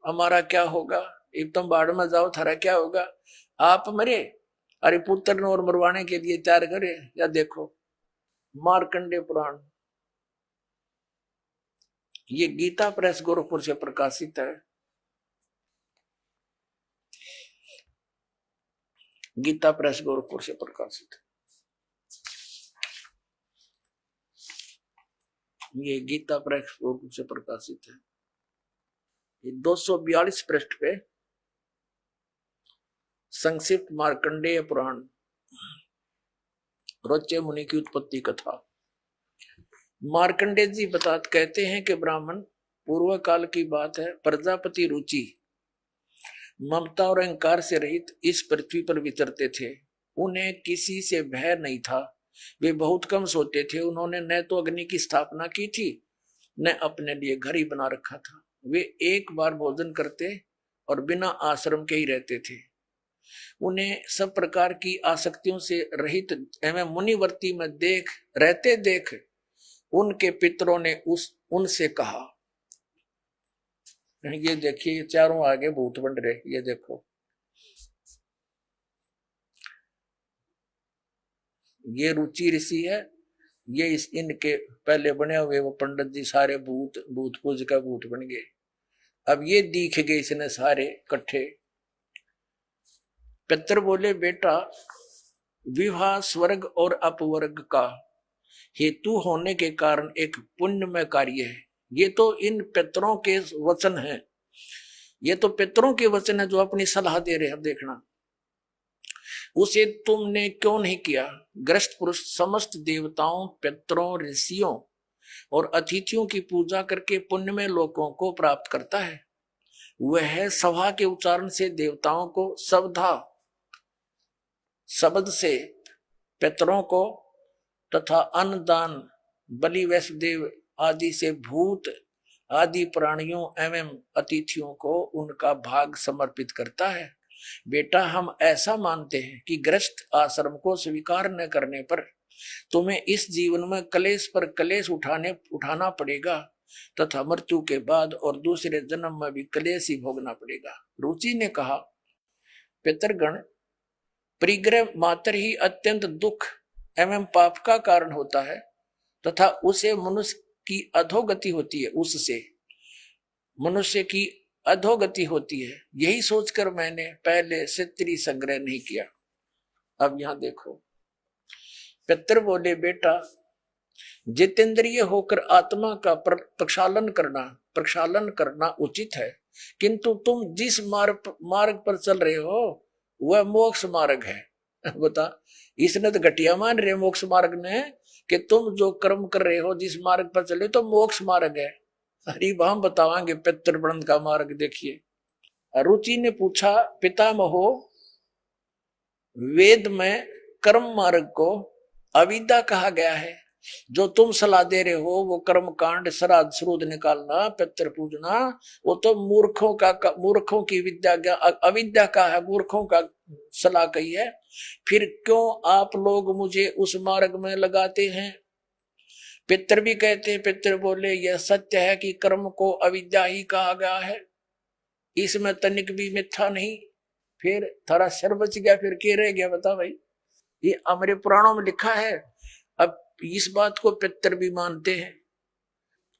हमारा क्या होगा? एकदम बाढ़ में जाओ, थारा क्या होगा? आप मरे, अरे पुत्र ने और मरवाने के लिए तैयार करे। या देखो मार्कंडेय पुराण, ये गीता प्रेस गोरखपुर से प्रकाशित है। गीता प्रेस गोरखपुर से प्रकाशित है। ये गीता प्रेस गोरखपुर से प्रकाशित है। ये 242 पृष्ठ पे संक्षिप्त मार्कंडेय पुराण, रोचे मुनि की उत्पत्ति कथा। मार्कंडेय जी कहते हैं कि ब्राह्मण, पूर्व काल की बात है, प्रजापति रुचि ममता और अहंकार से रहित इस पृथ्वी पर विचरते थे। उन्हें किसी से भय नहीं था, वे बहुत कम सोते थे। उन्होंने न तो अग्नि की स्थापना की थी, न अपने लिए घर ही बना रखा था। वे एक बार भोजन करते और बिना आश्रम के ही रहते थे। उन्हें सब प्रकार की आसक्तियों से रहित एवं मुनिवर्ती में रहते देख उनके पितरों ने उनसे कहा, ये देखिए चारों आगे भूत बन रहे, ये देखो, ये रुचि ऋषि है, ये इनके पहले बने हुए वो पंडित जी सारे भूत पूज का भूत बन गए। अब ये दिख गए इसने सारे इकट्ठे। पितर बोले, बेटा विवाह स्वर्ग और अपवर्ग का हेतु होने के कारण एक पुण्यमय कार्य है। ये तो इन पितरों के वचन हैं। ये तो पितरों के वचन है जो अपनी सलाह दे रहे हैं। देखना, उसे तुमने क्यों नहीं किया। ग्रस्त पुरुष समस्त देवताओं, पितरों, ऋषियों और अतिथियों की पूजा करके पुण्यमय लोकों को प्राप्त करता है। वह सभा के उच्चारण से देवताओं को, शब्द से पितरों को तथा अन्नदान, बलि, वैष्णदेव आदि से भूत आदि प्राणियों एवं अतिथियों को उनका भाग समर्पित करता है। बेटा, हम ऐसा मानते हैं कि गृहस्थ आश्रम को स्वीकार न करने पर तुम्हें इस जीवन में कलेश पर कलेश उठाना पड़ेगा तथा मृत्यु के बाद और दूसरे जन्म में भी कलेश ही भोगना पड़ेगा। रुचि ने कहा, पितरगण, परिग्रह मात्र ही अत्यंत दुख एवं पाप का कारण होता है तथा उसे मनुष्य की अधोगति होती है, उससे मनुष्य की अधोगति होती है। यही सोचकर मैंने पहले से त्रि संग्रह नहीं किया। अब यहां देखो, पितर बोले, बेटा, जितेंद्रिय होकर आत्मा का प्रक्षालन करना उचित है, किंतु तुम जिस मार्ग पर चल रहे हो वह मोक्ष मार्ग है। बता, इसने तो घटिया मान रहे मोक्ष मार्ग ने कि तुम जो कर्म कर रहे हो, जिस मार्ग पर चले तो मोक्ष मार्ग है। अरे हम बतावांगे पितृवृंद का मार्ग। देखिए, रुचि ने पूछा, पितामहो, वेद में कर्म मार्ग को अविद्या कहा गया है। जो तुम सलाह दे रहे हो वो कर्म कांड, श्राद्ध श्रूद निकालना, पितृ पूजना, वो तो मूर्खों की विद्या, अविद्या का है, मूर्खों का सलाह कही है। फिर क्यों आप लोग मुझे उस मार्ग में लगाते हैं। पितृ भी कहते हैं, पितृ बोले, यह सत्य है कि कर्म को अविद्या ही कहा गया है, इसमें तनिक भी मिथ्या नहीं। फिर थारा सिर बच गया, फिर क्या रह गया बता भाई। ये हमारे पुराणों में लिखा है। अब इस बात को पितर भी मानते हैं।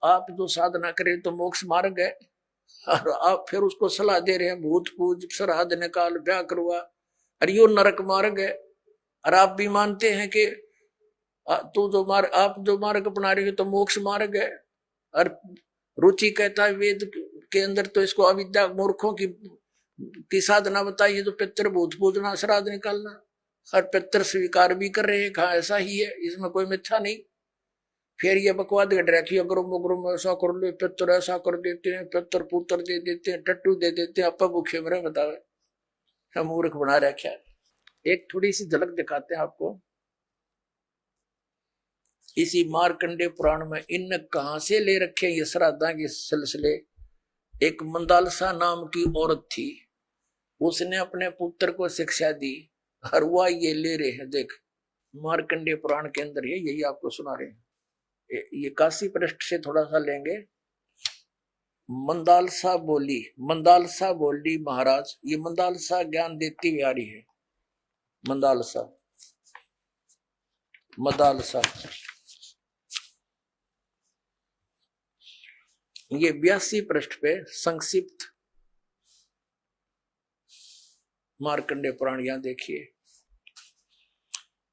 आप जो साधना करें तो मोक्ष मार्ग है, और आप फिर उसको सलाह दे रहे हैं भूत पूज, श्राद्ध निकाल, ब्याह करवा, अरे यो नरक मार्ग है। और आप भी मानते हैं कि आप जो मार्ग अपना रहे हो तो मोक्ष मार्ग है। और रुचि कहता है वेद के अंदर तो इसको अविद्या, मूर्खों की साधना बताइए, तो पितर भूत पूजना, श्राद्ध निकालना, और पितर स्वीकार भी कर रहे हैं, कहा ऐसा ही है, इसमें कोई मिथ्या नहीं। फिर ये बकवाद घट रखी, अग्रुम ऐसा कर लो, पितर ऐसा कर देते हैं, पितर पुत्र दे देते हैं, टट्टू दे देते हैं, अपा भूखे मरे, बतावे हम मूर्ख बना रखा है। एक थोड़ी सी झलक दिखाते हैं आपको इसी मार्कंडे पुराण में। इन कहां से ले रखे ये श्राद्धा के सिलसिले। एक मंदालसा नाम की औरत थी, उसने अपने पुत्र को शिक्षा दी, और वह ये ले रहे हैं। देख, मार्कंडे पुराण के अंदर है, यही आपको सुना रहे हैं। ये काशी पृष्ठ से थोड़ा सा लेंगे। मंदालसा बोली महाराज, ये मंदालसा ज्ञान देती बिहारी है। मंदालसा ये 82 पृष्ठ पे संक्षिप्त मार्कंडे पुराण, यहां देखिए।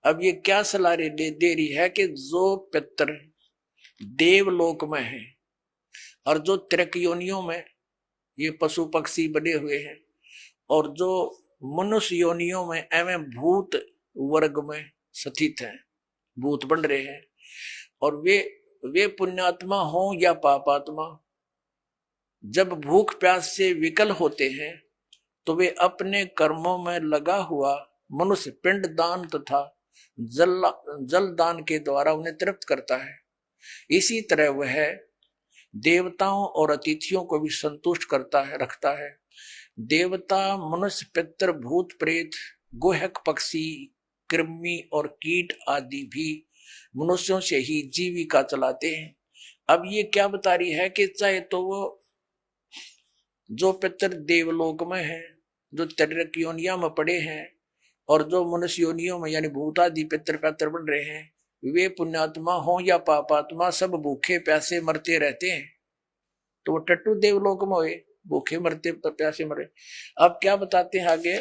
अब ये क्या सलाह दे रही है कि जो पितर देवलोक में है और जो त्रिक योनियों में ये पशु पक्षी बने हुए हैं, और जो मनुष्य योनियों में एवं भूत वर्ग में स्थित हैं, भूत बन रहे हैं, और वे पुण्यात्मा हो या पापात्मा, जब भूख प्यास से विकल होते हैं तो वे अपने कर्मों में लगा हुआ मनुष्य पिंड दान तथा जल दान के द्वारा उन्हें तृप्त करता है। इसी तरह वह देवताओं और अतिथियों को भी संतुष्ट रखता है। देवता, मनुष्य, पितर, भूत, प्रेत, गुहक, पक्षी, कृमि और कीट आदि भी मनुष्यों से ही जीविका चलाते हैं। अब ये क्या बता रही है कि चाहे तो वो जो पितर देवलोक में है, जो त्रिक योनिया में पड़े हैं, और जो मनुष्य योनियों में यानी भूत आदि पितर बन रहे हैं, वे पुण्यात्मा हो या पापात्मा, सब भूखे प्यासे मरते रहते हैं। तो वो टट्टू देवलोक में हुए, भूखे मरते प्यासे मरे। अब क्या बताते हैं आगे,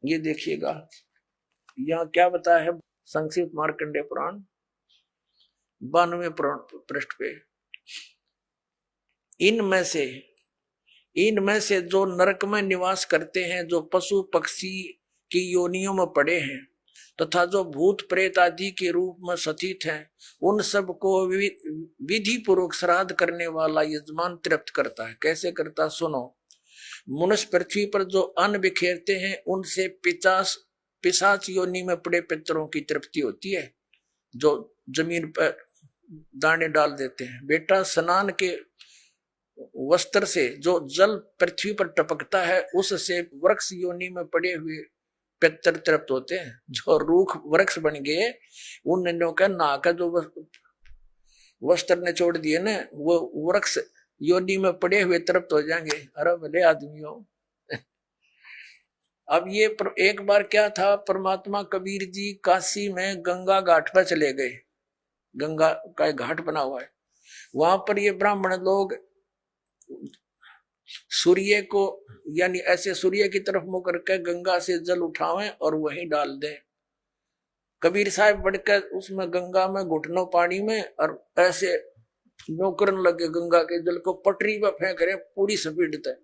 ये देखिएगा, यहाँ क्या बताया है संक्षिप्त मार्कंडे पुराण 92 पृष्ठ पे। इनमें से जो नरक में निवास करते हैं, जो पशु पक्षी की योनियों में पड़े हैं तथा जो भूत प्रेत आदि के रूप में स्थित हैं, उन सब को विधि पूर्वक श्राद्ध करने वाला यजमान तृप्त करता है। कैसे करता, सुनो। मनुष्य पृथ्वी पर जो अन्न बिखेरते हैं उनसे पिशाच योनि में पड़े पितरों की तृप्ति होती है, जो जमीन पर दाने डाल देते हैं। बेटा, स्नान के वस्त्र से जो जल पृथ्वी पर टपकता है उससे वृक्ष योनि में पड़े हुए पितर तृप्त होते हैं। जो रूख वृक्ष बन गए उन का ना का जो वस्त्र ने छोड़ दिए ना, वो वृक्ष योनि में पड़े हुए तृप्त हो जाएंगे। अरे भले आदमी हो। अब ये एक बार क्या था, परमात्मा कबीर जी काशी में गंगा घाट पर चले गए। गंगा का एक घाट बना हुआ है, वहां पर ये ब्राह्मण लोग सूर्य को यानी ऐसे सूर्य की तरफ मुंह करके गंगा से जल उठावें और वहीं डाल दें। कबीर साहब बढ़कर उसमें गंगा में घुटनों पानी में और ऐसे नौकरन लगे, गंगा के जल को पटरी पर फेंक रहे पूरी स्पीड तक।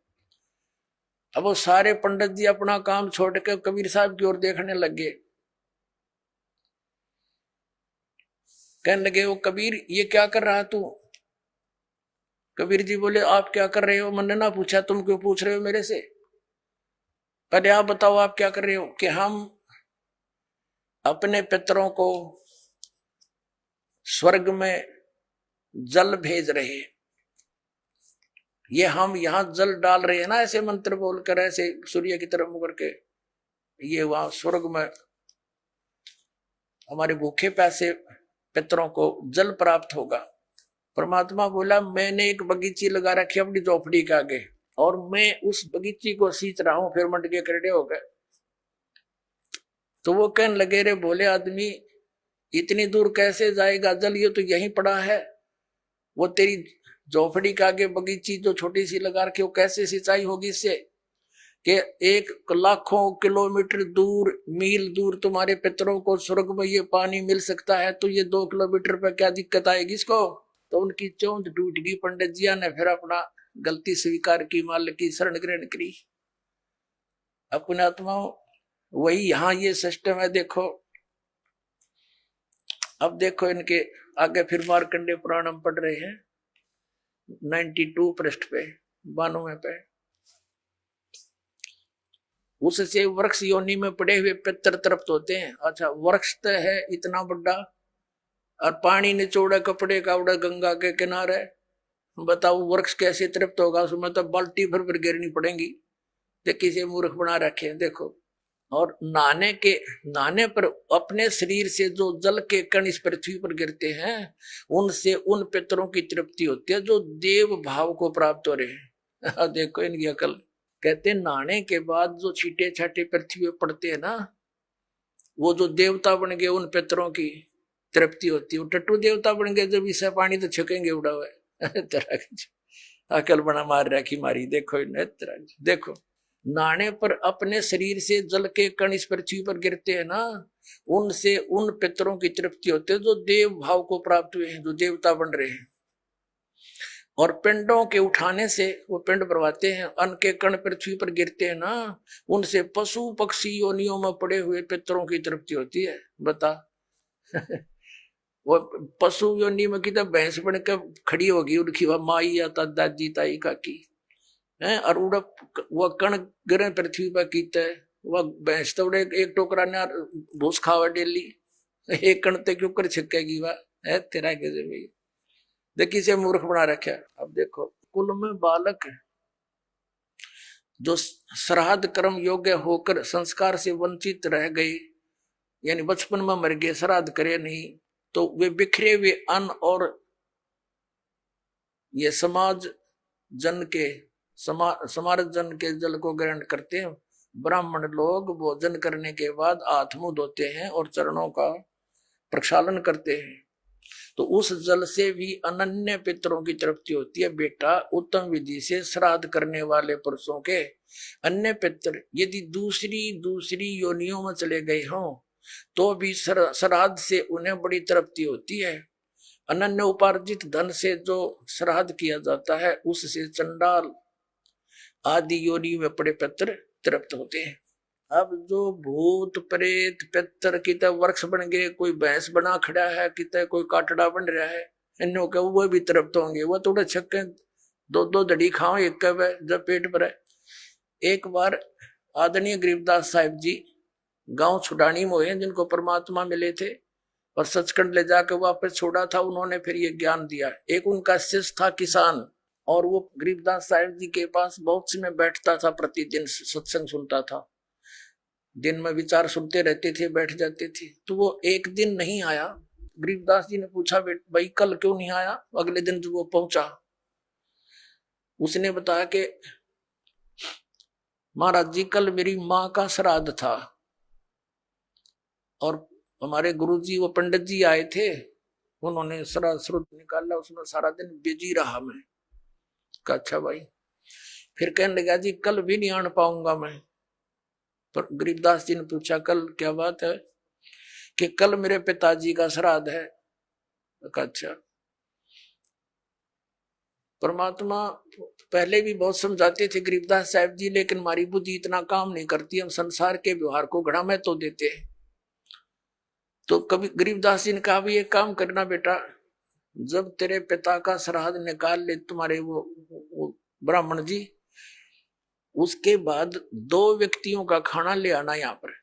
अब वो सारे पंडित जी अपना काम छोड़ के कबीर साहब की ओर देखने लगे। कहने लगे, वो कबीर ये क्या कर रहा तू? कबीर जी बोले, आप क्या कर रहे हो? मैंने ना पूछा, तुम क्यों पूछ रहे हो मेरे से? पहले आप बताओ आप क्या कर रहे हो? कि हम अपने पितरों को स्वर्ग में जल भेज रहे हैं। ये हम यहां जल डाल रहे हैं ना, ऐसे मंत्र बोलकर, ऐसे सूर्य की तरफ मुड़ करके, ये वहां स्वर्ग में हमारे भूखे प्यासे पितरों को जल प्राप्त होगा। परमात्मा बोला, मैंने एक बगीची लगा रखी अपनी झोपड़ी के आगे और मैं उस बगीची को सींच रहा हूं। फिर मंड के करड़े हो गए। तो वो कहने लगे, रे भोले आदमी, इतनी दूर कैसे जाएगा जल? ये तो यहीं पड़ा है। वो तेरी झोपड़ी के आगे बगीची जो छोटी सी लगा रखी, वो कैसे सिंचाई होगी इससे? कि 1,00,000 किलोमीटर दूर, मील दूर तुम्हारे पितरों को स्वर्ग में ये पानी मिल सकता है, तो ये 2 किलोमीटर पे क्या दिक्कत आएगी इसको? तो उनकी चौंध टूट गई। पंडित जिया ने फिर अपना गलती स्वीकार की, मालिक की शरण ग्रहण करी। अपने आत्माओं, वही यहां ये सिस्टम है। देखो, अब देखो इनके आगे फिर मार्कंडेय पुराण हम पढ़ रहे हैं 92 पृष्ठ पे, 92 पे। उससे वृक्ष योनि में पड़े हुए पितर तृप्त होते हैं। अच्छा, वृक्ष तो है इतना बड़ा और पानी निचोड़ा कपड़े का उड़ा गंगा के किनारे, बताओ वृक्ष कैसे तृप्त होगा? उसमें तो बाल्टी भर गिरनी पड़ेगी। जो किसी मूर्ख बना रखे हैं। देखो, और नहाने पर अपने शरीर से जो जल के कण इस पृथ्वी पर गिरते हैं, उनसे उन पितरों की तृप्ति होती है जो देव भाव को प्राप्त हो रहे हैं। देखो इनकी अकल। कहते हैं, नहाने के बाद जो छींटे छाटे पृथ्वी पर पड़ते हैं ना, वो जो देवता बन गए उन पितरों की तृप्ति होती है। वो टट्टू देवता बन गए, जब इससे पानी तो छकेंगे उड़ा हुआ है। अकल बना मार रखी मारी। देखो देखो, नहाने पर अपने शरीर से जल के कण इस पृथ्वी पर गिरते हैं ना, उनसे उन पितरों की तृप्ति होती है जो देव भाव को प्राप्त हुए हैं, जो देवता बन रहे हैं। और पिंडों के उठाने से वो पिंड भरवाते हैं, अन्न के कण पृथ्वी पर गिरते हैं ना, उनसे पशु पक्षी योनियों में पड़े हुए पितरों की तृप्ति होती है। बता वो पशु योनि में कितना भैंस बनकर खड़ी होगी, उनकी वह माई या दादी ताई काकी है, और वह कण गिरे पृथ्वी पर कीता है। वह भैंस तो एक टोकरा ने भूस खावा डेली, एक कण ते क्यों कर छिकेगी वह है तेरा कैसे भाई? देखिए से मूर्ख बना रखा। अब देखो, कुल में बालक जो श्राद्ध कर्म योग्य होकर संस्कार से वंचित रह गए, यानी बचपन में मर गए, श्राद्ध करे नहीं, तो वे बिखरे हुए अन्न और ये समाज जन के जल को ग्रहण करते हैं। ब्राह्मण लोग भोजन करने के बाद हाथ मुंह धोते हैं और चरणों का प्रक्षालन करते हैं, तो उस जल से भी अनन्य पितरों की तृप्ति होती है। बेटा, उत्तम विधि से श्राद्ध करने वाले पुरुषों के अन्य पितर यदि दूसरी योनियों में चले गए हों, तो भी श्राद्ध से उन्हें बड़ी तृप्ति होती है। अनन्य उपार्जित धन से जो श्राद्ध किया जाता है उससे चंडाल आदि योनि में पड़े पितर तृप्त होते हैं। अब जो भूत प्रेत पितर कितने वृक्ष बन गए, कोई भैंस बना खड़ा है, कितने कोई काटड़ा बन रहा है, इन्हों के वो भी तृप्त होंगे। वो थोड़े छक्के दो दो दड़ी खाओ एक कब जब पेट भरे। एक बार आदरणीय गरीबदास साहिब जी गांव छुड़ानी में हुए, जिनको परमात्मा मिले थे और सचखंड ले जाकर वापस छोड़ा था, उन्होंने फिर ये ज्ञान दिया। एक उनका शिष्य था किसान, और वो गरीबदास साहिब जी के पास बहुत समय बैठता था, प्रतिदिन सत्संग सुनता था, दिन में विचार सुनते रहते थे, बैठ जाते थे। तो वो एक दिन नहीं आया। गरीबदास जी ने पूछा, भाई कल क्यों नहीं आया? अगले दिन जब वो पहुंचा, उसने बताया कि महाराज जी कल मेरी माँ का श्राद्ध था और हमारे गुरुजी वो पंडित जी आए थे, उन्होंने श्राद्ध श्रुत निकाला, उसमें सारा दिन बिजी रहा मैं। कहा अच्छा भाई। फिर कहने लगा जी कल भी नहीं आने पाऊंगा मैं। पर गरीबदास जी ने पूछा कल क्या बात है? कि कल मेरे पिताजी का श्राद्ध है। कहा अच्छा। परमात्मा पहले भी बहुत समझाते थे गरीबदास साहब जी, लेकिन हमारी बुद्धि इतना काम नहीं करती, हम संसार के व्यवहार को घड़ा में तो देते हैं। तो कभी गरीबदास जी ने कहा भी एक काम करना बेटा, जब तेरे पिता का श्राद्ध निकाल ले तुम्हारे वो ब्राह्मण जी, उसके बाद 2 व्यक्तियों का खाना ले आना यहाँ पर।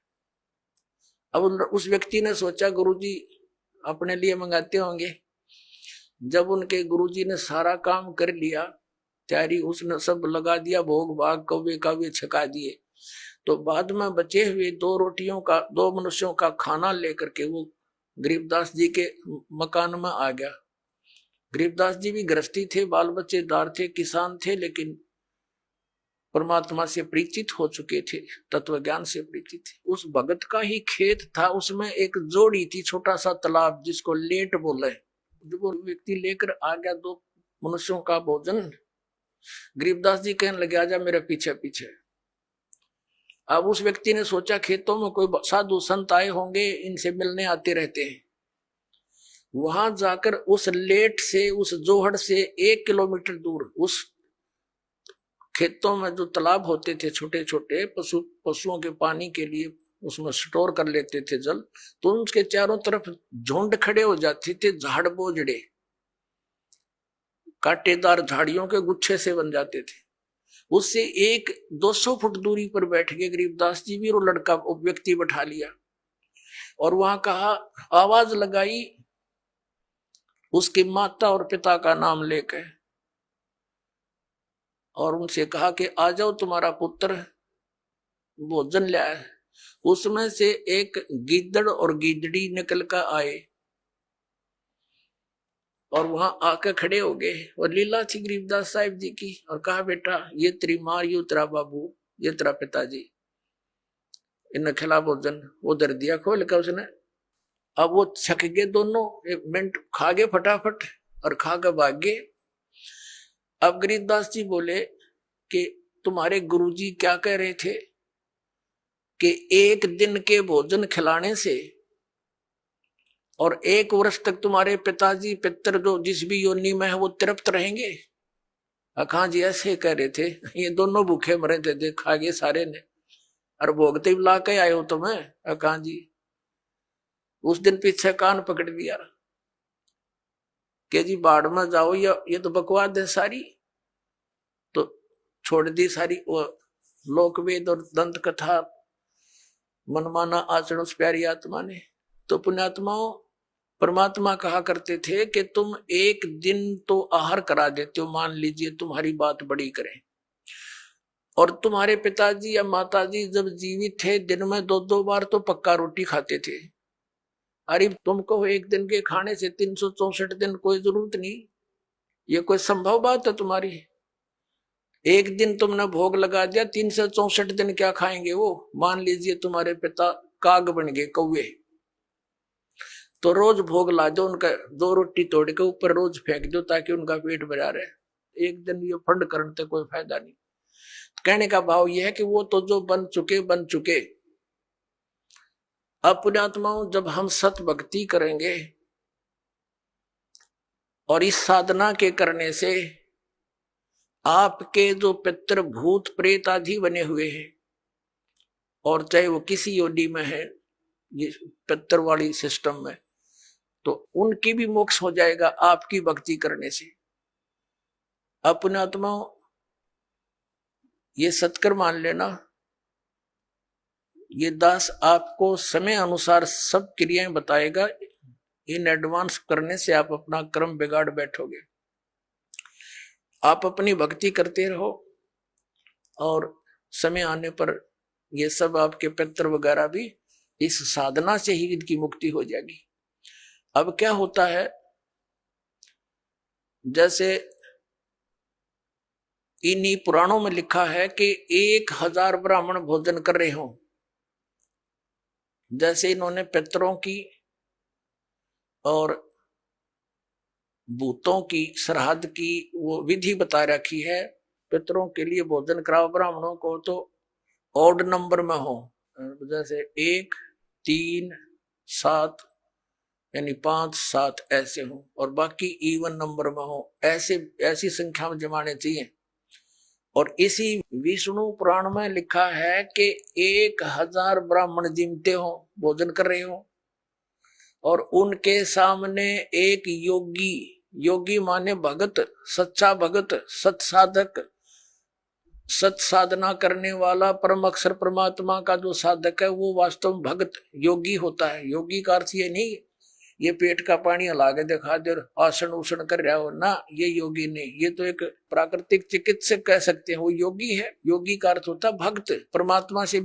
अब उस व्यक्ति ने सोचा गुरुजी अपने लिए मंगाते होंगे। जब उनके गुरुजी ने सारा काम कर लिया, तैयारी उसने सब लगा दिया, भोग भाग कौवे काव्य छका दिए, तो बाद में बचे हुए 2 रोटियों का 2 मनुष्यों का खाना लेकर के वो गरीबदास जी के मकान में आ गया। गरीबदास जी भी गृहस्थी थे, बाल बच्चेदार थे, किसान थे, लेकिन परमात्मा से परिचित हो चुके थे, तत्व ज्ञान से परिचित थे। उस भगत का ही खेत था, उसमें एक जोड़ी थी, छोटा सा तालाब जिसको लेट बोले। जब वो व्यक्ति लेकर आ गया 2 मनुष्यों का भोजन, गरीबदास जी कहने लगे आजा मेरे पीछे पीछे। अब उस व्यक्ति ने सोचा खेतों में कोई साधु संत आए होंगे, इनसे मिलने आते रहते हैं। वहां जाकर उस लेट से, उस जोहड़ से 1 किलोमीटर दूर उस खेतों में जो तालाब होते थे छोटे छोटे, पशुओं के पानी के लिए उसमें स्टोर कर लेते थे जल, तो उसके चारों तरफ झुंड खड़े हो जाते थे, झाड़ बोझड़े कांटेदार झाड़ियों के गुच्छे से बन जाते थे। उससे 200 फुट दूरी पर बैठ के गरीबदास जी भी वो लड़का व्यक्ति बैठा लिया और वहां कहा, आवाज लगाई उसकी माता और पिता का नाम लेकर, और उनसे कहा कि आ जाओ तुम्हारा पुत्र भोजन लाया है। उसमें से एक गीदड़ और गीदड़ी निकल कर आए और वहां आकर खड़े हो गए, और लीला थी गरीबदास साहिब जी की, और कहा बेटा ये तेरी माँ, ये तेरा बाबू, ये तेरा पिताजी, इन्हें खिला भोजन। वो दर दिया खोल कर उसने। अब वो छक गए दोनों, 1 मिनट खा गए फटाफट और खा कर भाग गए। अब गरीबदास जी बोले कि तुम्हारे गुरुजी क्या कह रहे थे कि 1 दिन के भोजन खिलाने से और 1 वर्ष तक तुम्हारे पिताजी पितर जो जिस भी योनि में है वो तृप्त रहेंगे। अखा जी ऐसे कह रहे थे, ये दोनों भूखे मरे थे, खा गए सारे ने, और भोगते ला के आए हो तुम्हें। अखा जी उस दिन पीछे कान पकड़ दिया कि जी बाढ़ में जाओ, ये तो बकवाद है सारी। तो छोड़ दी सारी वो लोकवेद और दंत कथा, मनमाना आचरण उस प्यारी आत्मा ने। तो पुण्यात्माओं, परमात्मा कहा करते थे कि तुम 1 दिन तो आहार करा देते हो, मान लीजिए तुम्हारी बात बड़ी करें, और तुम्हारे पिताजी या माताजी जब जीवित थे दिन में 2-2 बार तो पक्का रोटी खाते थे। अरे तुमको 1 दिन के खाने से 364 दिन कोई जरूरत नहीं, ये कोई संभव बात है तुम्हारी? 1 दिन तुमने भोग लगा दिया, 364 दिन क्या खाएंगे वो? मान लीजिए तुम्हारे पिता काग बन गए, कौवे, तो रोज भोग ला दो उनका, 2 रोटी तोड़ के ऊपर रोज फेंक दो ताकि उनका पेट भरा रहे। 1 दिन ये फंड करने से कोई फायदा नहीं। कहने का भाव यह है कि वो तो जो बन चुके। अब पुण्यात्माओं, जब हम सत भक्ति करेंगे और इस साधना के करने से आपके जो पितृ भूत प्रेत आदि बने हुए हैं, और चाहे वो किसी योनि में है, ये पितृ वाली सिस्टम में, तो उनकी भी मोक्ष हो जाएगा आपकी भक्ति करने से। अपने आत्मा ये सत्कर मान लेना, ये दास आपको समय अनुसार सब क्रियाएं बताएगा। इन एडवांस करने से आप अपना कर्म बिगाड़ बैठोगे। आप अपनी भक्ति करते रहो और समय आने पर ये सब आपके पितृ वगैरह भी इस साधना से ही इनकी मुक्ति हो जाएगी। अब क्या होता है, जैसे इन्हीं पुराणों में लिखा है कि 1000 ब्राह्मण भोजन कर रहे हो। जैसे इन्होंने पितरों की और भूतों की श्राद्ध की वो विधि बता रखी है। पितरों के लिए भोजन कराओ, ब्राह्मणों को तो ऑड नंबर में हो, जैसे 1, 3, 7 यानी 5, 7 ऐसे हो, और बाकी इवन नंबर में हो, ऐसी संख्या में जमाने चाहिए। और इसी विष्णु पुराण में लिखा है कि 1000 ब्राह्मण जिमते हो, भोजन कर रहे हो, और उनके सामने एक योगी माने भगत, सच्चा भगत, सत्साधक, सत साधना करने वाला, परम अक्षर परमात्मा का जो साधक है वो वास्तव में भगत योगी होता है। योगी का अर्थ ये नहीं ये पेट का पानी हला के दिखा दे आसन उसन कर रहा हो ना, ये योगी नहीं, ये तो एक प्राकृतिक चिकित्सक कह सकते हैं, वो योगी है। योगी का अर्थ होता है भक्त, परमात्मा से